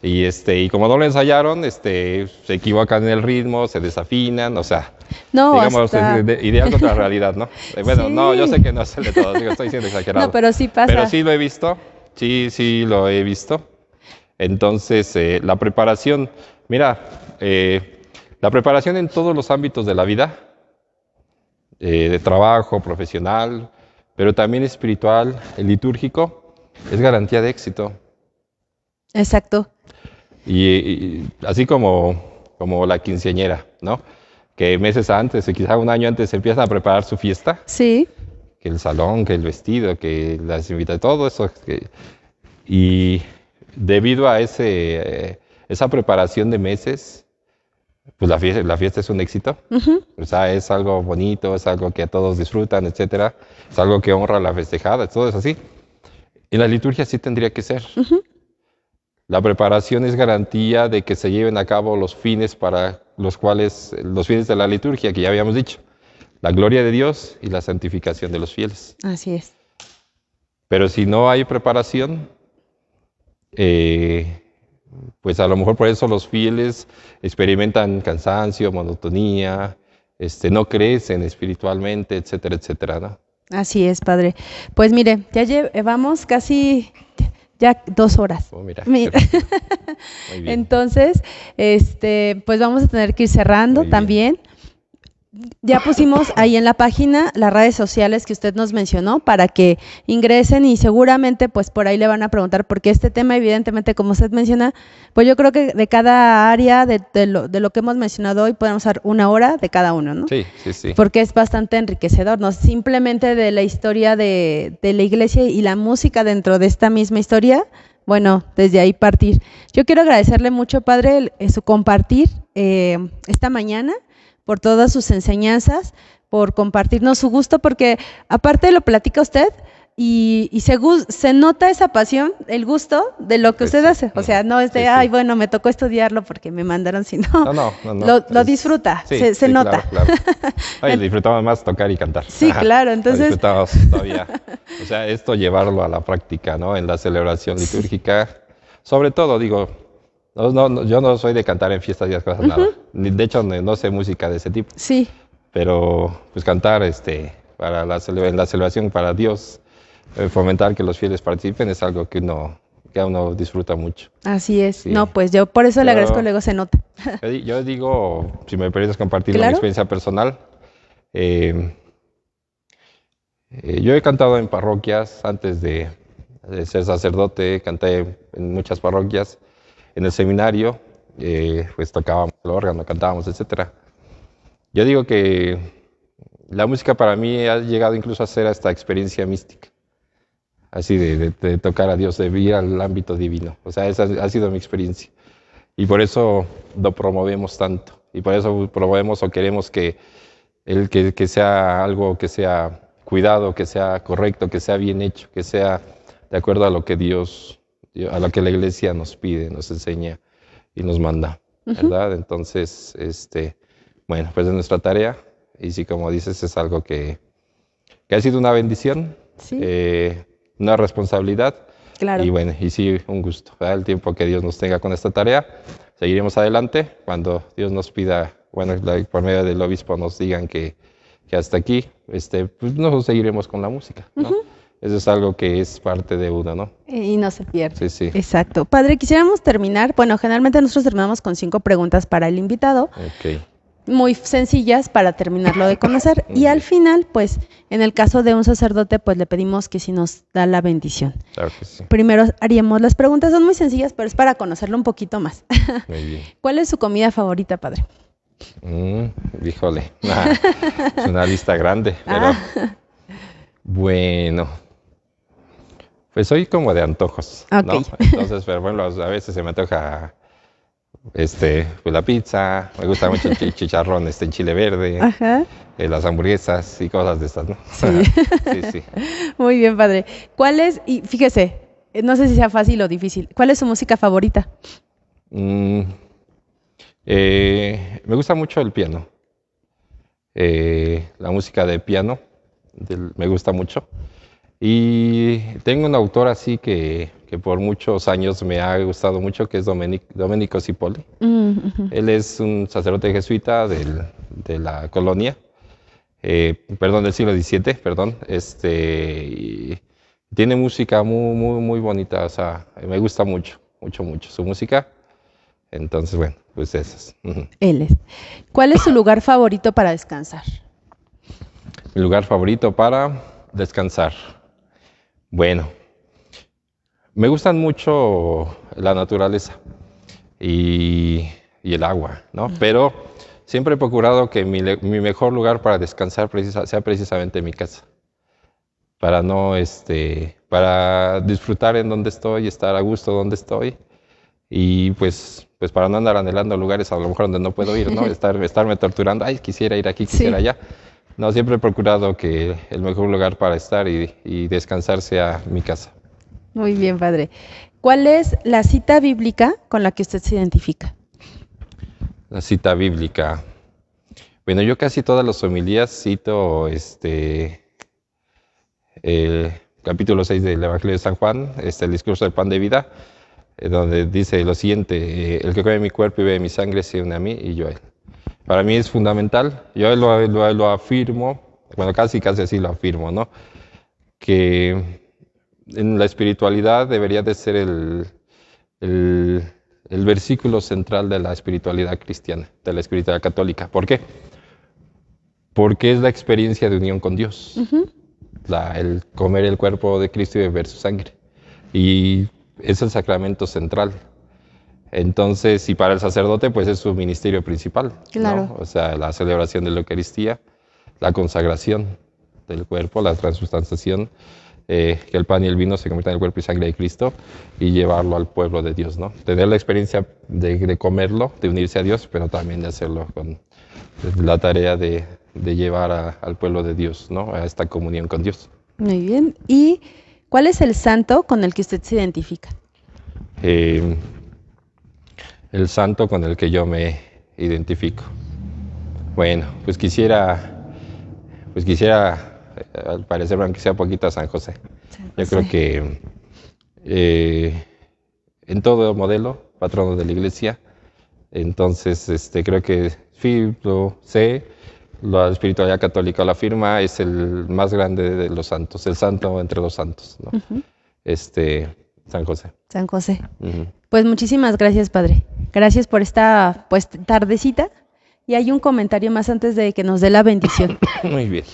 y como no lo ensayaron, se equivocan en el ritmo, se desafinan, o sea, No, digamos, hasta... ideal contra la realidad, ¿no? Bueno, Sí. no, yo sé que no es el de todos, digo, estoy siendo exagerado. No, pero sí pasa. Pero sí lo he visto, sí lo he visto. Entonces, la preparación, mira, la preparación en todos los ámbitos de la vida, de trabajo, profesional, pero también espiritual, litúrgico, es garantía de éxito. Exacto. Y así como la quinceañera, ¿no? Que meses antes, o quizá un año antes, empiezan a preparar su fiesta, Sí. que el salón, que el vestido, que las invitaciones, todo eso. Y debido a esa preparación de meses, pues la fiesta es un éxito. O sea, es algo bonito, es algo que a todos disfrutan, etcétera. Es algo que honra a la festejada, todo es así. En la liturgia sí tendría que ser. La preparación es garantía de que se lleven a cabo los fines para los cuales, los fines de la liturgia, que ya habíamos dicho. la gloria de Dios y la santificación de los fieles. Así es. Pero si no hay preparación, pues a lo mejor por eso los fieles experimentan cansancio, monotonía, no crecen espiritualmente, etcétera, etcétera, ¿no? Así es, padre. Pues mire, ya llevamos casi ya 2 horas. Oh, mira. Mira. Muy bien. Entonces, pues vamos a tener que ir cerrando Muy bien. también. Ya pusimos ahí en la página las redes sociales que usted nos mencionó para que ingresen y seguramente pues por ahí le van a preguntar, porque este tema evidentemente, como usted menciona, pues yo creo que de cada área de lo que hemos mencionado hoy podemos usar 1 hora de cada uno, ¿no? Sí, sí, sí. Porque es bastante enriquecedor, no simplemente de la historia de la iglesia y la música dentro de esta misma historia. Bueno, desde ahí partir. Yo quiero agradecerle mucho, padre, su compartir esta mañana, por todas sus enseñanzas, por compartirnos su gusto, porque aparte lo platica usted y se nota esa pasión, el gusto de lo que Pues usted sí. hace. O sea, no es de, Sí, sí. ay, bueno, me tocó estudiarlo porque me mandaron, sino No. lo Es- disfruta, sí, se sí, nota. Claro. Ay, disfrutamos más tocar y cantar. Sí, claro, Lo entonces, disfrutamos todavía. O sea, esto llevarlo a la práctica, ¿no? En la celebración litúrgica. Sobre todo, digo, yo no soy de cantar en fiestas y esas cosas, nada. De hecho, no sé música de ese tipo. sí, Pero, pues cantar en la celebración para Dios, fomentar que los fieles participen es algo que uno disfruta mucho. así es. Sí. No, pues yo por eso le Pero- agradezco, luego se nota. Yo digo, si me permites compartir Claro. una experiencia personal, yo he cantado en parroquias antes de ser sacerdote, canté en muchas parroquias, en el seminario, pues tocábamos el órgano, cantábamos, etcétera. Yo digo que la música para mí ha llegado incluso a ser esta experiencia mística, así de tocar a Dios, de ir al ámbito divino. O sea, esa ha sido mi experiencia. Y por eso lo promovemos tanto. Y por eso promovemos o queremos que sea algo que sea cuidado, que sea correcto, que sea bien hecho, que sea de acuerdo a lo que a lo que la iglesia nos pide, nos enseña y nos manda, ¿verdad? Entonces, bueno, pues es nuestra tarea. Y sí, como dices, es algo que ha sido una bendición, Sí. una responsabilidad. Claro. Y bueno, y sí, un gusto. ¿Verdad? El tiempo que Dios nos tenga con esta tarea, seguiremos adelante. Cuando Dios nos pida, bueno, por medio del obispo nos digan que hasta aquí, pues nosotros seguiremos con la música, ¿no? Eso es algo que es parte de uno, ¿no? Y no se pierde. Sí, sí. Exacto. Padre, quisiéramos terminar, bueno, generalmente nosotros terminamos con 5 preguntas para el invitado, Ok. muy sencillas para terminarlo de conocer. Muy Y al bien. final, pues, en el caso de un sacerdote, pues le pedimos que si nos da la bendición. Claro que sí. Primero haríamos las preguntas, son muy sencillas, pero es para conocerlo un poquito más. Muy bien. ¿Cuál es su comida favorita, padre? Híjole, es una lista grande, pero bueno, pues soy como de antojos, ¿no? Ok. Entonces, pero bueno, a veces se me antoja pues la pizza, me gusta mucho el chicharrón en chile verde, Ajá. las hamburguesas y cosas de estas, ¿no? Sí. Sí. Muy bien, padre. ¿Cuál es, y fíjese, no sé si sea fácil o difícil, ¿cuál es su música favorita? Me gusta mucho el piano. La música de piano me gusta mucho. Y tengo un autor así que por muchos años me ha gustado mucho, que es Domenico Cipolla. Él es un sacerdote jesuita de la colonia, del siglo XVII, perdón. Y tiene música muy bonita, o sea, me gusta mucho su música. Entonces, bueno, pues esas. Él es. ¿Cuál es su lugar favorito para descansar? Mi lugar favorito para descansar. Bueno, me gustan mucho la naturaleza y el agua, ¿no? Pero siempre he procurado que mi mejor lugar para descansar sea precisamente mi casa. Para para disfrutar en donde estoy, estar a gusto donde estoy. Y pues para no andar anhelando lugares a lo mejor donde no puedo ir, ¿no? Estarme torturando, ay, quisiera ir aquí, quisiera allá. No, siempre he procurado que el mejor lugar para estar y descansar sea mi casa. Muy bien, padre. ¿Cuál es la cita bíblica con la que usted se identifica? La cita bíblica. Bueno, yo casi todas las homilías cito capítulo 6 del Evangelio de San Juan, el discurso del pan de vida, donde dice lo siguiente: el que come mi cuerpo y bebe mi sangre se une a mí y yo a él. Para mí es fundamental, yo lo afirmo, bueno, casi así lo afirmo, ¿no? Que en la espiritualidad debería de ser el versículo central de la espiritualidad cristiana, de la espiritualidad católica. ¿Por qué? Porque es la experiencia de unión con Dios. El comer el cuerpo de Cristo y beber su sangre. Y es el sacramento central. Entonces, y para el sacerdote, pues es su ministerio principal. Claro. ¿No? O sea, la celebración de la Eucaristía, la consagración del cuerpo, la transustanciación, que el pan y el vino se conviertan en el cuerpo y sangre de Cristo, y llevarlo al pueblo de Dios, ¿no? Tener la experiencia de comerlo, de unirse a Dios, pero también de hacerlo con la tarea de llevar al pueblo de Dios, ¿no? A esta comunión con Dios. Muy bien. ¿Y cuál es el santo con el que usted se identifica? El santo con el que yo me identifico. Bueno, pues quisiera al parecer, aunque sea poquito, a San José. Yo creo que en todo modelo, patrono de la Iglesia, entonces creo que sí, lo sé, la espiritualidad católica lo afirma, es el más grande de los santos, el santo entre los santos, ¿no? San José. San José. Pues muchísimas gracias, padre. Gracias por esta tardecita. Y hay un comentario más antes de que nos dé la bendición. Muy bien.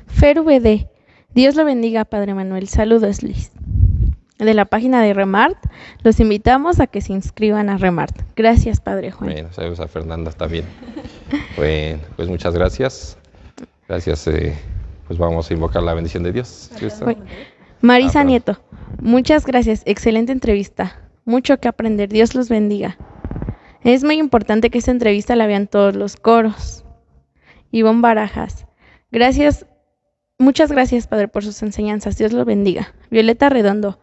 Fer VD, Dios lo bendiga, Padre Manuel. Saludos, Liz. De la página de Remart, los invitamos a que se inscriban a Remart. Gracias, Padre Juan. Bueno, saludos a Fernanda también. Bueno, pues muchas gracias. Gracias, pues vamos a invocar la bendición de Dios. ¿Sí está? Marisa Nieto, muchas gracias. Excelente entrevista. Mucho que aprender. Dios los bendiga. Es muy importante que esta entrevista la vean todos los coros. Ivonne Barajas, gracias. Muchas gracias, Padre, por sus enseñanzas. Dios lo bendiga. Violeta Redondo,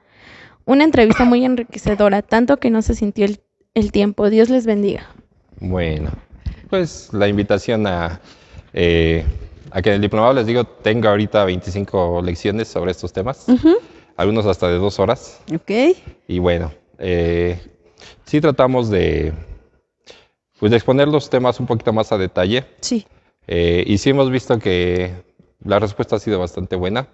una entrevista muy enriquecedora, tanto que no se sintió el tiempo. Dios les bendiga. Bueno, pues la invitación a que en el diplomado, les digo, tengo ahorita 25 lecciones sobre estos temas, algunos hasta de 2 horas. Ok. Y bueno, sí tratamos de exponer los temas un poquito más a detalle. Sí. Y sí hemos visto que la respuesta ha sido bastante buena.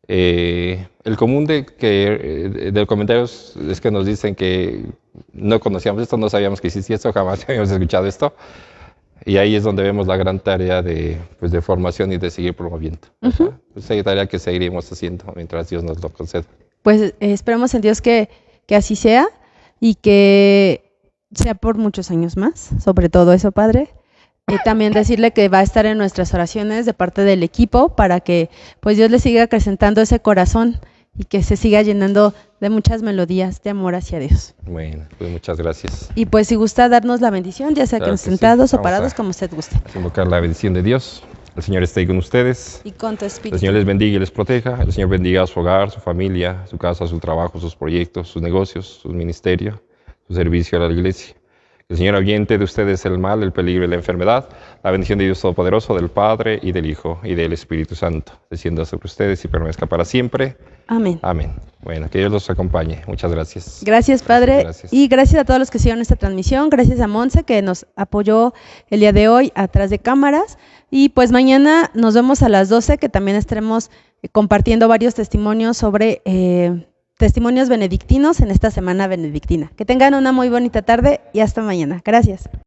El común de comentarios es que nos dicen que no conocíamos esto, no sabíamos que existía esto, jamás habíamos escuchado esto. Y ahí es donde vemos la gran tarea de formación y de seguir promoviendo. Esa tarea que seguiremos haciendo mientras Dios nos lo conceda. Pues esperemos en Dios que así sea y que sea por muchos años más, sobre todo eso, Padre. También decirle que va a estar en nuestras oraciones de parte del equipo para que pues Dios le siga acrecentando ese corazón y que se siga llenando de muchas melodías de amor hacia Dios. Bueno, pues muchas gracias. Y pues si gusta darnos la bendición, ya sea Claro que que sentados sí. o parados, como usted guste. Vamos a invocar la bendición de Dios. El Señor esté con ustedes. Y con tu espíritu. El Señor les bendiga y les proteja. El Señor bendiga su hogar, su familia, su casa, su trabajo, sus proyectos, sus negocios, su ministerio, su servicio a la iglesia. El Señor ahuyente de ustedes el mal, el peligro y la enfermedad. La bendición de Dios Todopoderoso, del Padre y del Hijo y del Espíritu Santo, descienda sobre ustedes y permanezca para siempre. Amén. Amén. Bueno, que Dios los acompañe. Muchas gracias. Gracias, Padre. Gracias. Y gracias a todos los que siguieron esta transmisión. Gracias a Monse, que nos apoyó el día de hoy atrás de cámaras. Y pues mañana nos vemos a las 12, que también estaremos compartiendo varios testimonios sobre testimonios benedictinos en esta semana benedictina. Que tengan una muy bonita tarde y hasta mañana. Gracias.